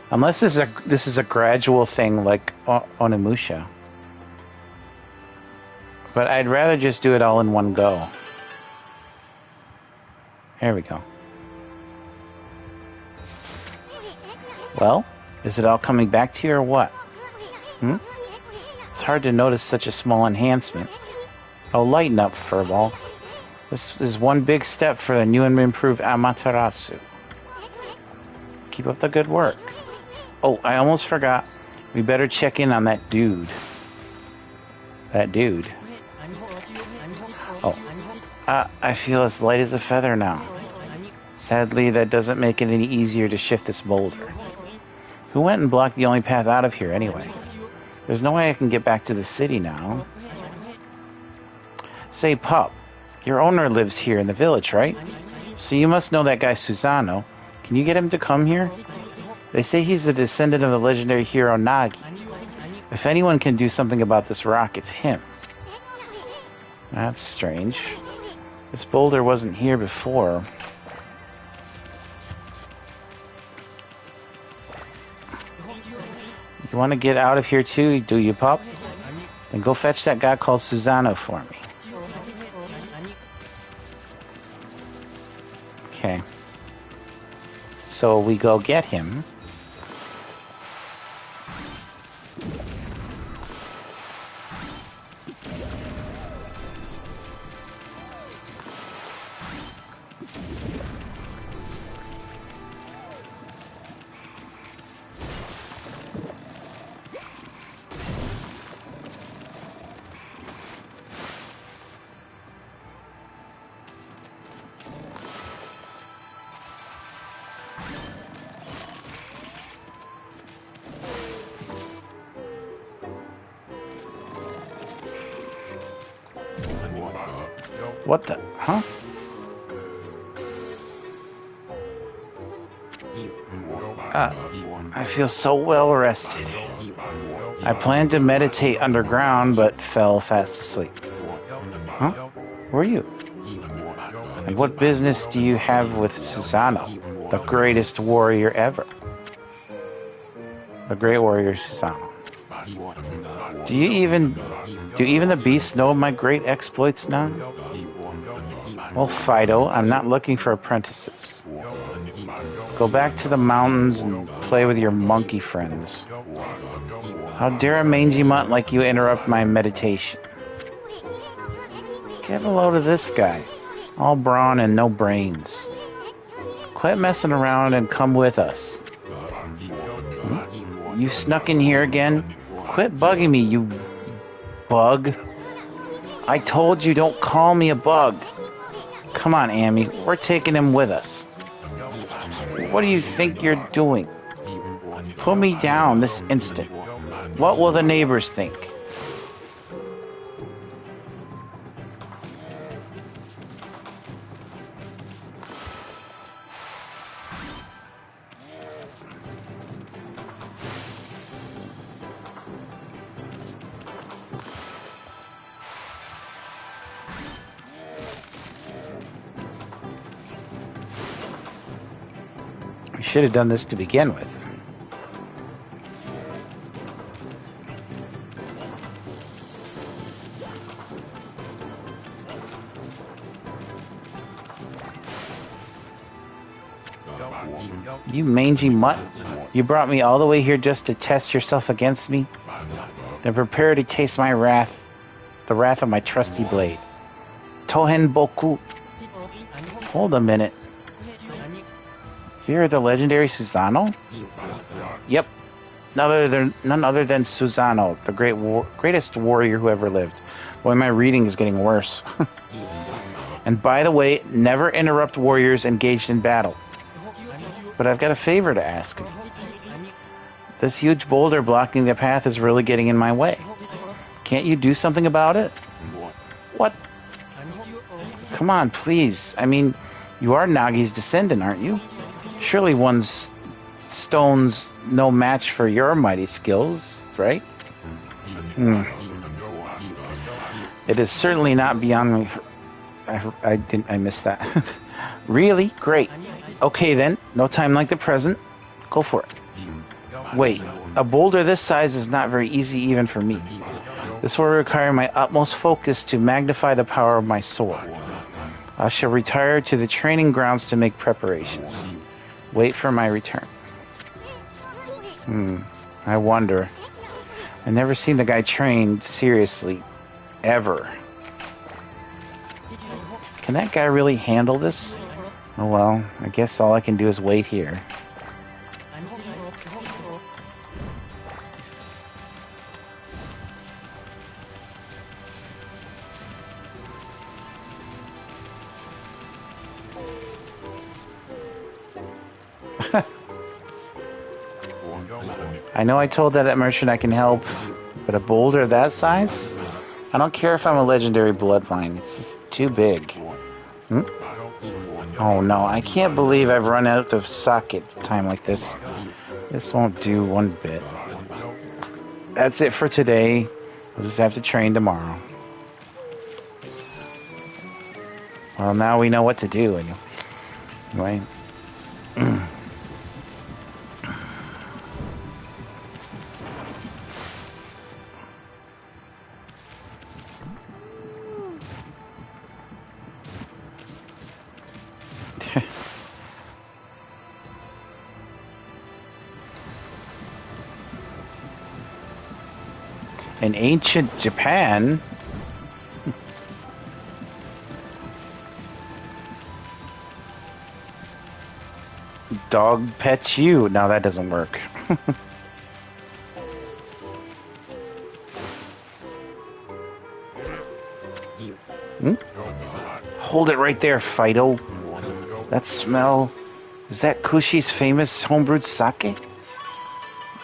Unless this is a gradual thing like Onimusha. But I'd rather just do it all in one go. There we go. Well, is it all coming back to you or what? It's hard to notice such a small enhancement. Oh, lighten up, Furball. This is one big step for the new and improved Amaterasu. Keep up the good work. Oh, I almost forgot. We better check in on that dude. That dude. Oh. I feel as light as a feather now. Sadly, that doesn't make it any easier to shift this boulder. Who went and blocked the only path out of here anyway? There's no way I can get back to the city now. Say, Pup, your owner lives here in the village, right? So you must know that guy Susano. Can you get him to come here? They say he's a descendant of the legendary hero Nagi. If anyone can do something about this rock, it's him. That's strange. This boulder wasn't here before. You want to get out of here too, do you, Pup? Then go fetch that guy called Susano for me. Okay. So we go get him. What the? Huh? I feel so well rested. I planned to meditate underground, but fell fast asleep. Huh? Who are you? And what business do you have with Susano, the greatest warrior ever? The great warrior Susano. Do even the beasts know of my great exploits now? Well, Fido, I'm not looking for apprentices. Go back to the mountains and play with your monkey friends. How dare a mangy mutt like you interrupt my meditation? Get a load of this guy. All brawn and no brains. Quit messing around and come with us. You snuck in here again? Quit bugging me, you bug. I told you don't call me a bug. Come on, Amy. We're taking him with us. What do you think you're doing? Put me down this instant. What will the neighbors think? We should have done this to begin with. You mangy mutt. You brought me all the way here just to test yourself against me? Then prepare to taste my wrath, the wrath of my trusty blade. Tohen Boku. Hold a minute. You're the legendary Susano? Yep. none other than Susano, the greatest warrior who ever lived. Boy, my reading is getting worse. And by the way, never interrupt warriors engaged in battle. But I've got a favor to ask. This huge boulder blocking the path is really getting in my way. Can't you do something about it? What? Come on, please. I mean, you are Nagi's descendant, aren't you? Surely one's stone's no match for your mighty skills, right? It is certainly not beyond me. I missed that. Really? Great. Okay then, no time like the present. Go for it. Wait, a boulder this size is not very easy even for me. This will require my utmost focus to magnify the power of my sword. I shall retire to the training grounds to make preparations. Wait for my return. I wonder. I've never seen the guy trained seriously. Ever. Can that guy really handle this? Oh well, I guess all I can do is wait here. I know I told that merchant I can help, but a boulder that size? I don't care if I'm a legendary bloodline. It's just too big. Oh no, I can't believe I've run out of sake at a time like this. This won't do one bit. That's it for today. We'll just have to train tomorrow. Well, now we know what to do. Anyway. In ancient Japan, dog pets you. Now that doesn't work. Hold it right there, Fido. That smell. Is that Kushi's famous homebrewed sake?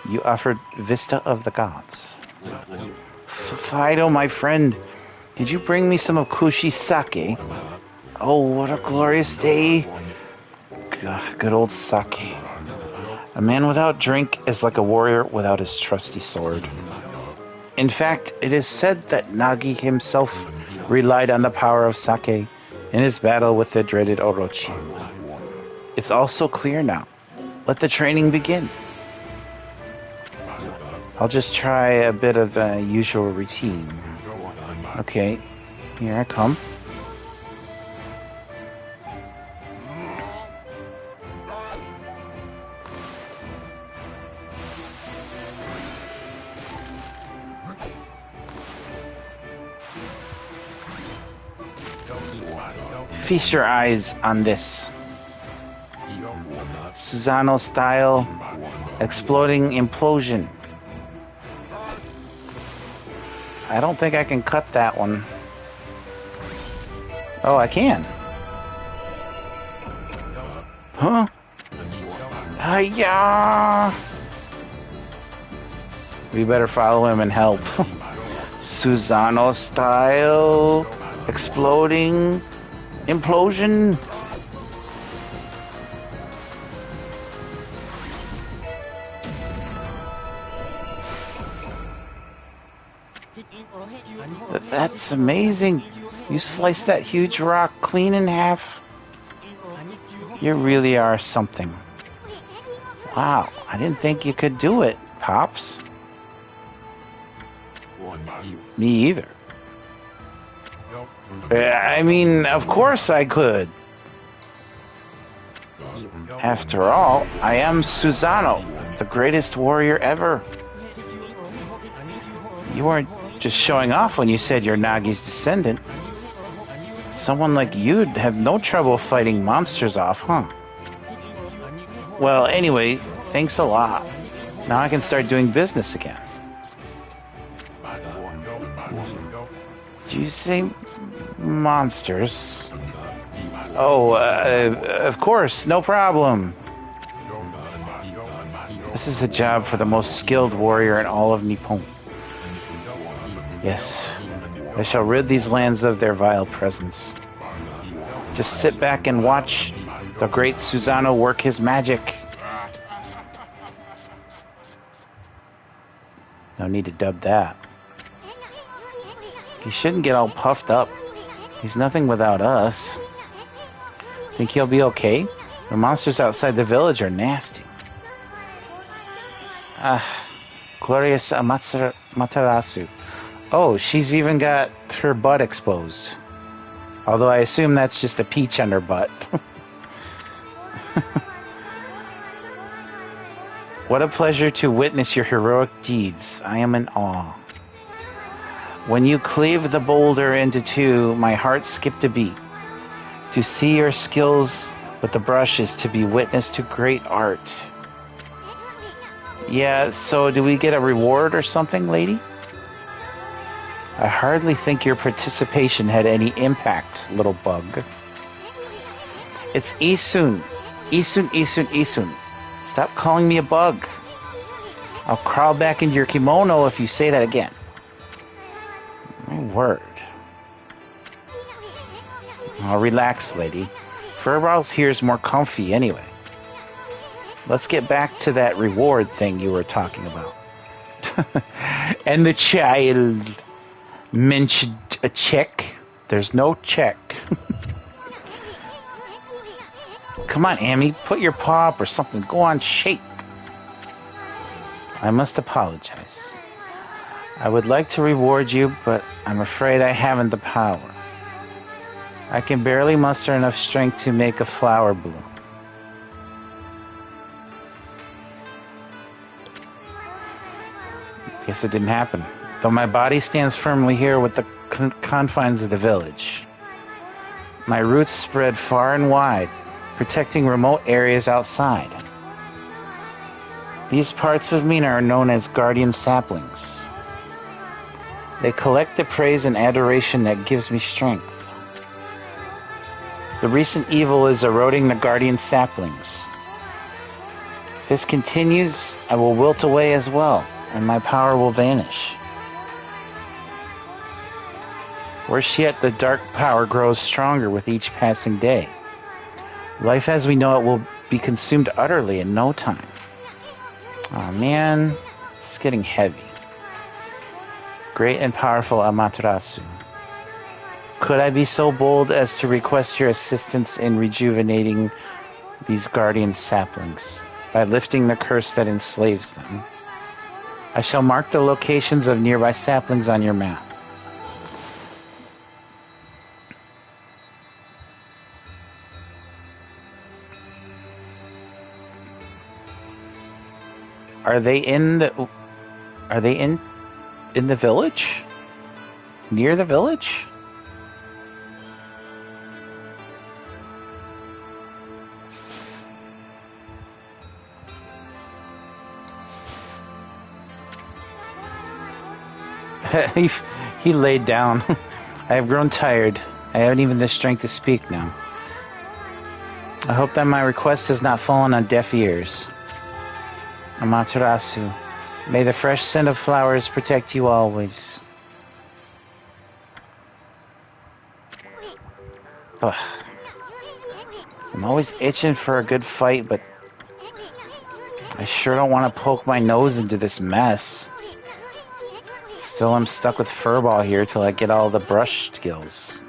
You offered Vista of the Gods. Fido, my friend, did you bring me some of Kushi's sake? Oh, what a glorious day. God, good old sake. A man without drink is like a warrior without his trusty sword. In fact, it is said that Nagi himself relied on the power of sake in his battle with the dreaded Orochi. It's also clear now. Let the training begin. I'll just try a bit of the usual routine. Okay, here I come. Feast your eyes on this. Susano style exploding implosion. I don't think I can cut that one. Oh, I can. Huh? Hiya! We better follow him and help. Susano style exploding implosion. That's amazing. You sliced that huge rock clean in half. You really are something. Wow, I didn't think you could do it, Pops. Me either. I mean, of course I could. After all, I am Susano, the greatest warrior ever. You weren't just showing off when you said you're Nagi's descendant. Someone like you'd have no trouble fighting monsters off, huh? Well, anyway, thanks a lot. Now I can start doing business again. Do you say monsters? Oh, of course, no problem. This is a job for the most skilled warrior in all of Nippon. Yes, I shall rid these lands of their vile presence. Just sit back and watch the great Susano work his magic. No need to dub that. He shouldn't get all puffed up. He's nothing without us. Think he'll be okay? The monsters outside the village are nasty. Glorious Amaterasu. Oh, she's even got her butt exposed. Although I assume that's just a peach on her butt. What a pleasure to witness your heroic deeds. I am in awe. When you cleave the boulder into two, my heart skipped a beat. To see your skills with the brush is to be witness to great art. Yeah, so do we get a reward or something, lady? I hardly think your participation had any impact, little bug. It's Isun. Isun, Isun, Isun. Stop calling me a bug. I'll crawl back into your kimono if you say that again. My word. Oh, relax, lady. Furballs here's more comfy anyway. Let's get back to that reward thing you were talking about. And the child mentioned a check. There's no check. Come on, Amy, put your paw up or something. Go on, shake. I must apologize. I would like to reward you, but I'm afraid I haven't the power. I can barely muster enough strength to make a flower bloom. Guess it didn't happen. Though my body stands firmly here with the confines of the village. My roots spread far and wide, protecting remote areas outside. These parts of me are known as guardian saplings. They collect the praise and adoration that gives me strength. The recent evil is eroding the guardian saplings. If this continues, I will wilt away as well, and my power will vanish. Worse yet, the dark power grows stronger with each passing day. Life as we know it will be consumed utterly in no time. Oh man, it's getting heavy. Great and powerful Amaterasu. Could I be so bold as to request your assistance in rejuvenating these guardian saplings by lifting the curse that enslaves them? I shall mark the locations of nearby saplings on your map. Are they in the village? Near the village? he laid down. I have grown tired. I haven't even the strength to speak now. I hope that my request has not fallen on deaf ears. Amaterasu, may the fresh scent of flowers protect you always. Ugh. I'm always itching for a good fight, but I sure don't want to poke my nose into this mess. Still, I'm stuck with Furball here till I get all the brush skills.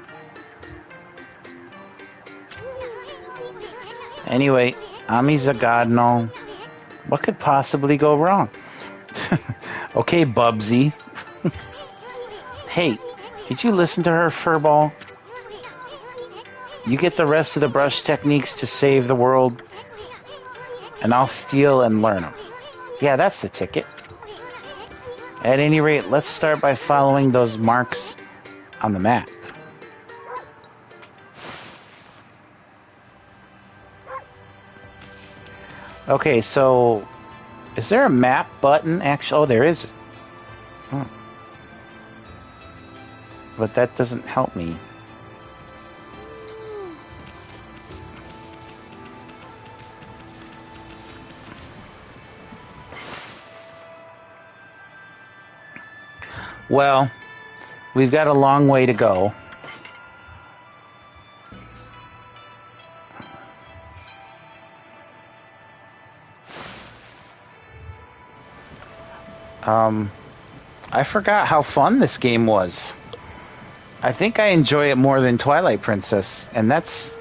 Anyway, Ami's a god and all. What could possibly go wrong? Okay, Bubsy. Hey, did you listen to her, Furball? You get the rest of the brush techniques to save the world, and I'll steal and learn them. Yeah, that's the ticket. At any rate, let's start by following those marks on the map. Okay, so Is there a map button? Actually, oh, there is. Hmm. But that doesn't help me. Well, we've got a long way to go. I forgot how fun this game was. I think I enjoy it more than Twilight Princess, and that's...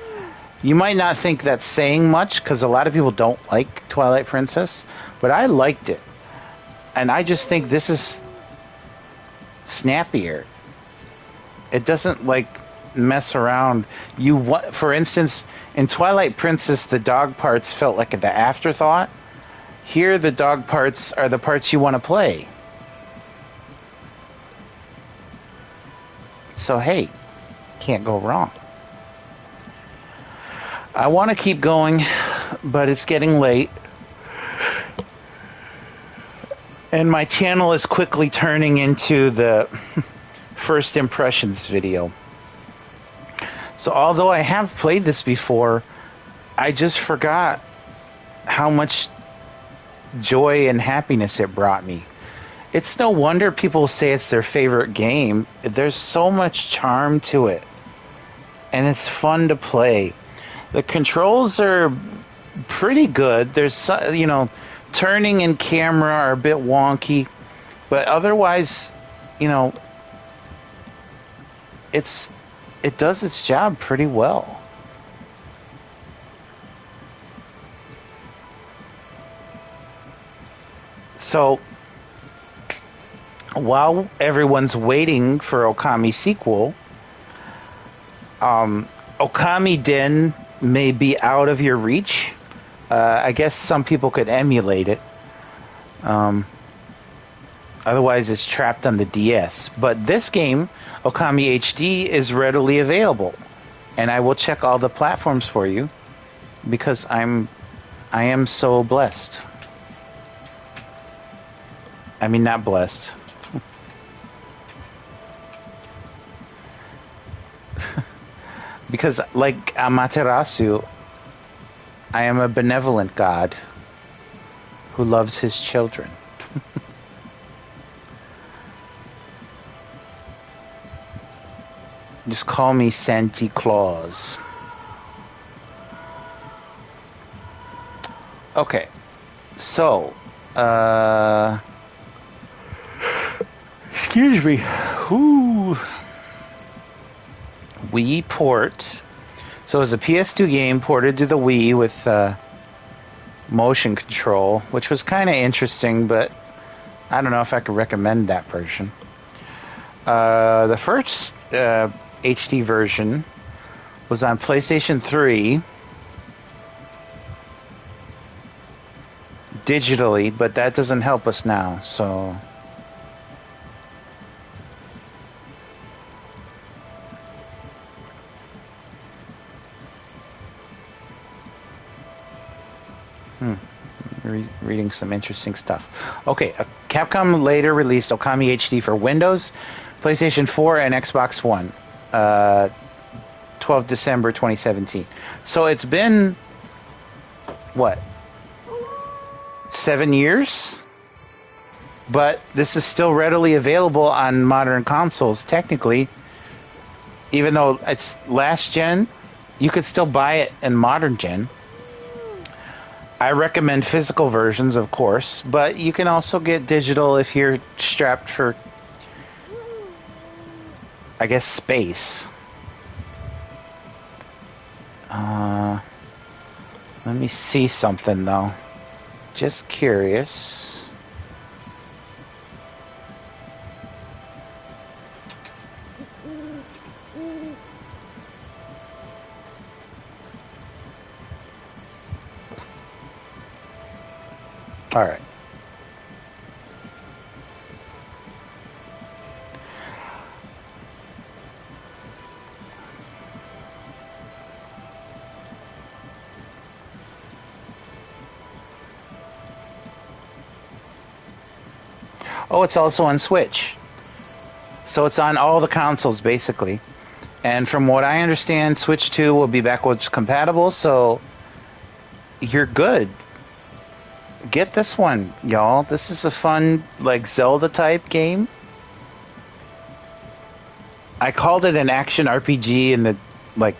You might not think that's saying much, because a lot of people don't like Twilight Princess, but I liked it. And I just think this is snappier. It doesn't, like, mess around. For instance, in Twilight Princess, the dog parts felt like the afterthought. Here, the dog parts are the parts you want to play. So, hey, can't go wrong. I want to keep going, but it's getting late. And my channel is quickly turning into the first impressions video. So although I have played this before, I just forgot how much joy and happiness it brought me. It's no wonder people say it's their favorite game. There's so much charm to it. And it's fun to play. The controls are pretty good. There's, turning and camera are a bit wonky. But otherwise, it does its job pretty well. So, while everyone's waiting for Okami sequel, Okami Den may be out of your reach. I guess some people could emulate it. Otherwise, it's trapped on the DS. But this game, Okami HD, is readily available, and I will check all the platforms for you because I am so blessed. I mean, not blessed. Because, like Amaterasu, I am a benevolent god who loves his children. Just call me Santa Claus. Okay, so, excuse me. Ooh. Wii port. So it's a PS2 game ported to the Wii with motion control, which was kind of interesting, but I don't know if I could recommend that version. The first HD version was on PlayStation 3 digitally, but that doesn't help us now, so... Reading some interesting stuff. Okay, Capcom later released Okami HD for Windows, PlayStation 4, and Xbox One. 12 December 2017. So it's been, what, 7 years? But this is still readily available on modern consoles, technically. Even though it's last gen, you could still buy it in modern gen. I recommend physical versions, of course, but you can also get digital if you're strapped for, I guess, space. Let me see something, though. Just curious. All right. Oh, it's also on Switch. So it's on all the consoles, basically. And from what I understand, Switch 2 will be backwards compatible, so you're good. Get this one, y'all. This is a fun, like, Zelda-type game. I called it an action RPG in the, like,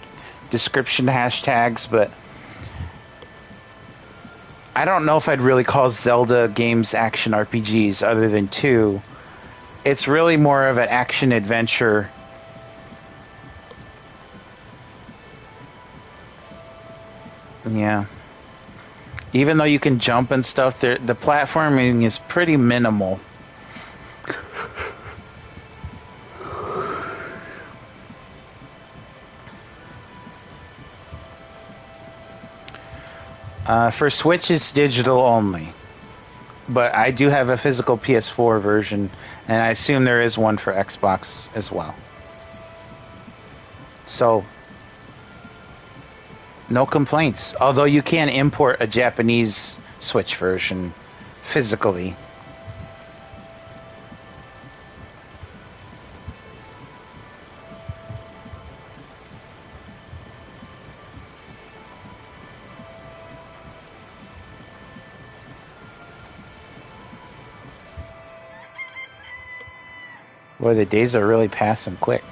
description hashtags, but I don't know if I'd really call Zelda games action RPGs other than 2. It's really more of an action adventure. Yeah. Even though you can jump and stuff, the platforming is pretty minimal. For Switch, it's digital only. But I do have a physical PS4 version, and I assume there is one for Xbox as well. So, no complaints. Although you can import a Japanese Switch version physically. Boy, the days are really passing quick.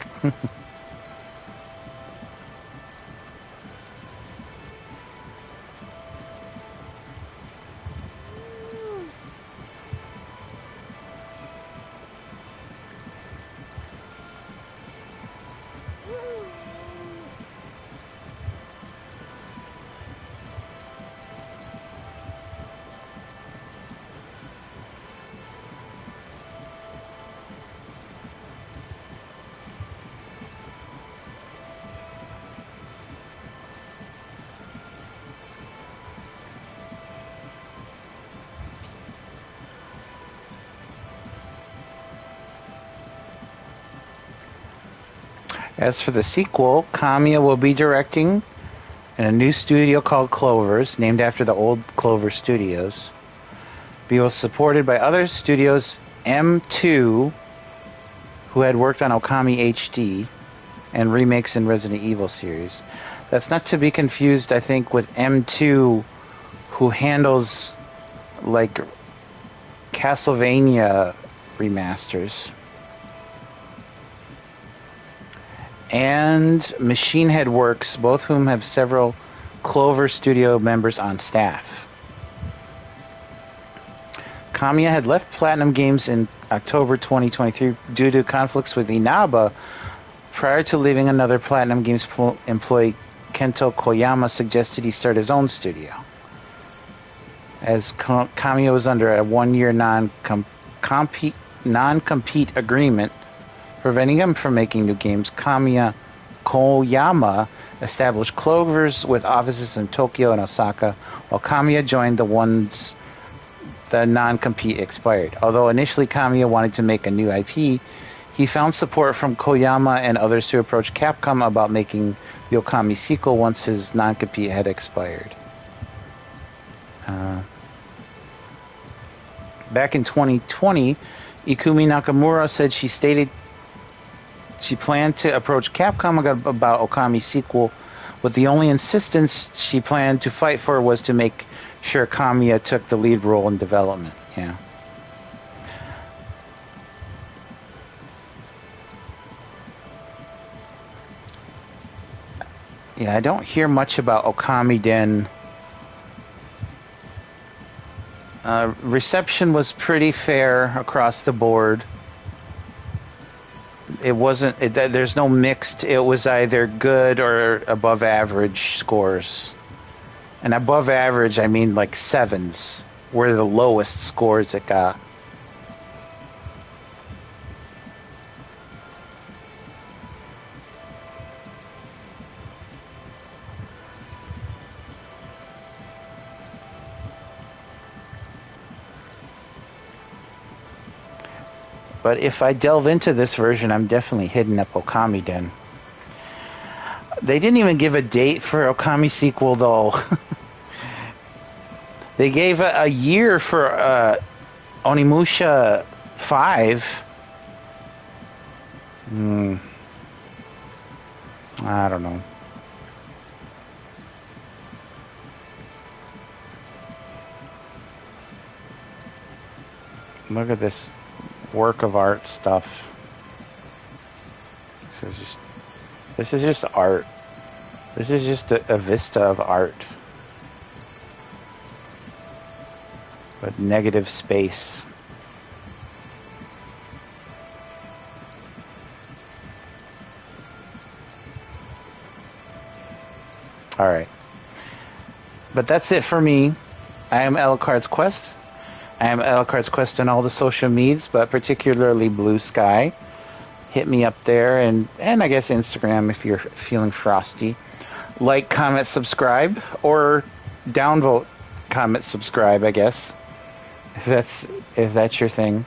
As for the sequel, Kamiya will be directing in a new studio called Clover's, named after the old Clover Studios. He was supported by other studios, M2, who had worked on Okami HD and remakes in Resident Evil series. That's not to be confused, I think, with M2, who handles, like, Castlevania remasters. And Machine Head Works, both whom have several Clover Studio members on staff. Kamiya had left Platinum Games in October 2023 due to conflicts with Inaba. Prior to leaving, another Platinum Games employee, Kento Koyama, suggested he start his own studio. As Kamiya was under a one-year non-compete agreement preventing him from making new games, Koyama established Clovers with offices in Tokyo and Osaka, while Kamiya joined the ones the non-compete expired. Although initially Kamiya wanted to make a new IP, he found support from Koyama and others to approach Capcom about making the Okami sequel once his non-compete had expired. Back in 2020, Ikumi Nakamura said she planned to approach Capcom about Okami sequel, but the only insistence she planned to fight for was to make sure Kamiya took the lead role in development. Yeah. Yeah, I don't hear much about Okami Den. Reception was pretty fair across the board. It wasn't, there's no mixed, it was either good or above average scores. And above average, I mean like 7s were the lowest scores it got. But if I delve into this version, I'm definitely hitting up Okami Den. They didn't even give a date for Okami sequel, though. They gave a year for Onimusha 5? I don't know. Look at this work of art stuff. This is just art. This is just a vista of art. But negative space. Alright. But that's it for me. I am Alucard's Quest. I am Alucard's Quest on all the social medias, but particularly Blue Sky. Hit me up there, and I guess Instagram if you're feeling frosty. Like, comment, subscribe, or downvote, comment, subscribe, I guess. If that's your thing.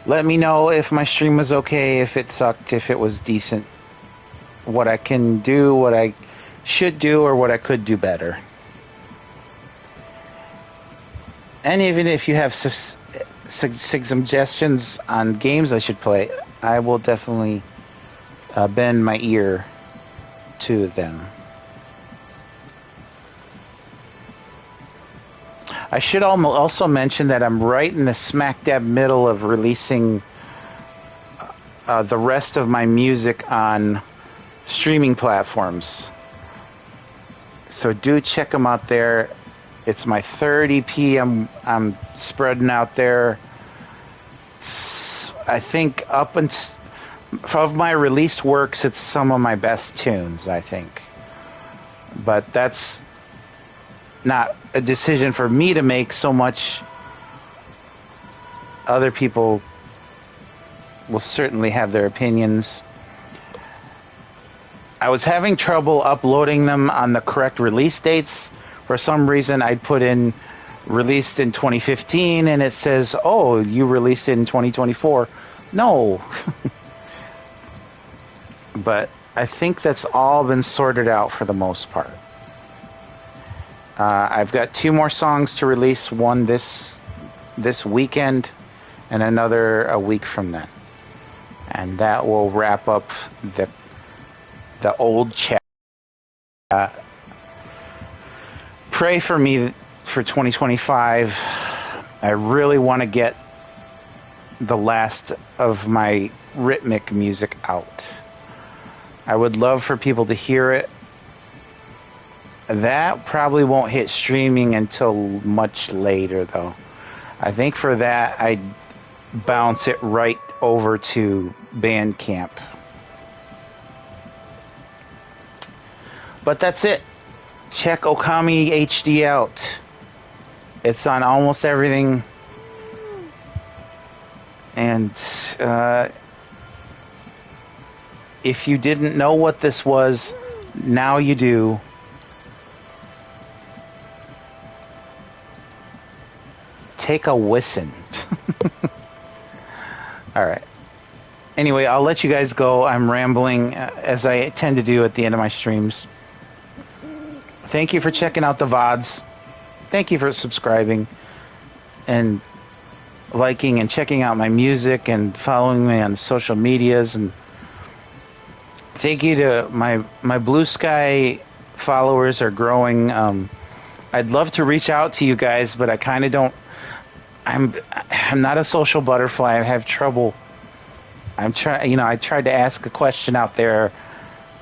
Let me know if my stream was okay, if it sucked, if it was decent. What I can do, what I should do, or what I could do better. And even if you have suggestions on games I should play, I will definitely bend my ear to them. I should also mention that I'm right in the smack dab middle of releasing the rest of my music on streaming platforms. So do check them out there. It's my third EP I'm spreading out there. I think of my released works, it's some of my best tunes, I think. But that's not a decision for me to make so much. Other people will certainly have their opinions. I was having trouble uploading them on the correct release dates. For some reason, I'd put in released in 2015, and it says, oh, you released it in 2024. No. But I think that's all been sorted out for the most part. I've got 2 more songs to release, one this weekend and another a week from then. And that will wrap up the old chat. Pray for me for 2025. I really want to get the last of my rhythmic music out. I would love for people to hear it. That probably won't hit streaming until much later, though. I think for that, I'd bounce it right over to Bandcamp. But that's it. Check Okami HD out. It's on almost everything. And if you didn't know what this was, now you do. Take a listen. Alright. Anyway, I'll let you guys go. I'm rambling, as I tend to do at the end of my streams. Thank you for checking out the VODs. Thank you for subscribing and liking and checking out my music and following me on social medias. And thank you to my Blue Sky followers are growing. I'd love to reach out to you guys, but I kind of don't. I'm not a social butterfly. I have trouble. I tried to ask a question out there,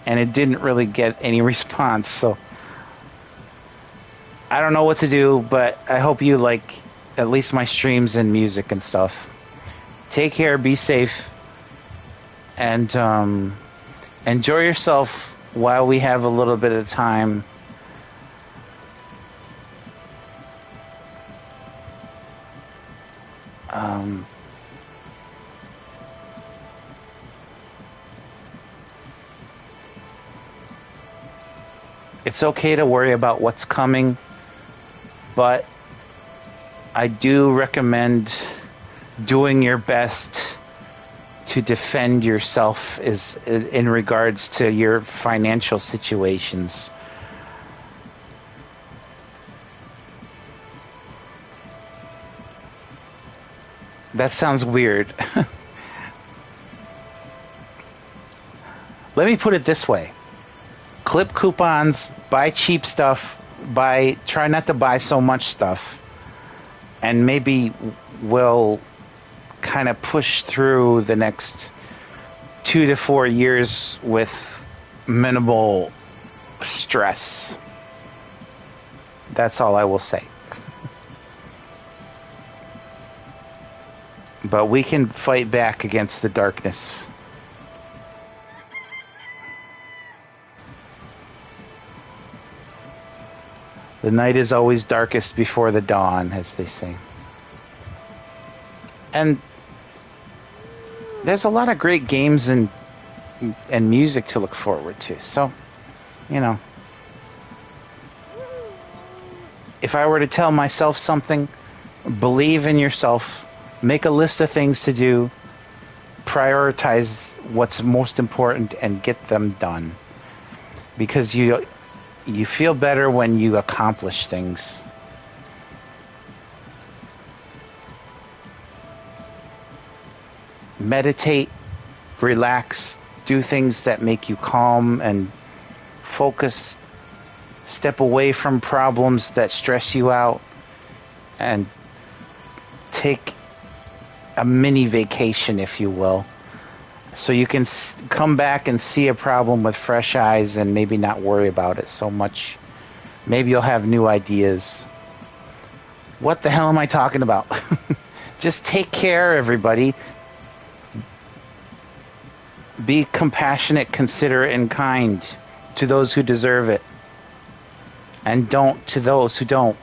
and it didn't really get any response. So I don't know what to do, but I hope you like at least my streams and music and stuff. Take care, be safe, and enjoy yourself while we have a little bit of time. It's okay to worry about what's coming, but I do recommend doing your best to defend yourself in regards to your financial situations. That sounds weird. Let me put it this way. Clip coupons, buy cheap stuff, try not to buy so much stuff, and maybe we'll kind of push through the next 2 to 4 years with minimal stress. That's all I will say. But we can fight back against the darkness. The night is always darkest before the dawn, as they say. And there's a lot of great games and music to look forward to. So, you know, if I were to tell myself something, believe in yourself, make a list of things to do, prioritize what's most important, and get them done. Because you feel better when you accomplish things. Meditate, relax, do things that make you calm and focus. Step away from problems that stress you out and take a mini vacation, if you will, so you can come back and see a problem with fresh eyes and maybe not worry about it so much. Maybe you'll have new ideas. What the hell am I talking about? Just take care, everybody. Be compassionate, considerate, and kind to those who deserve it. And don't to those who don't.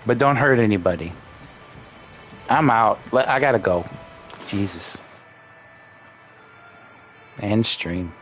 But don't hurt anybody. I'm out. I gotta go. Jesus. End stream.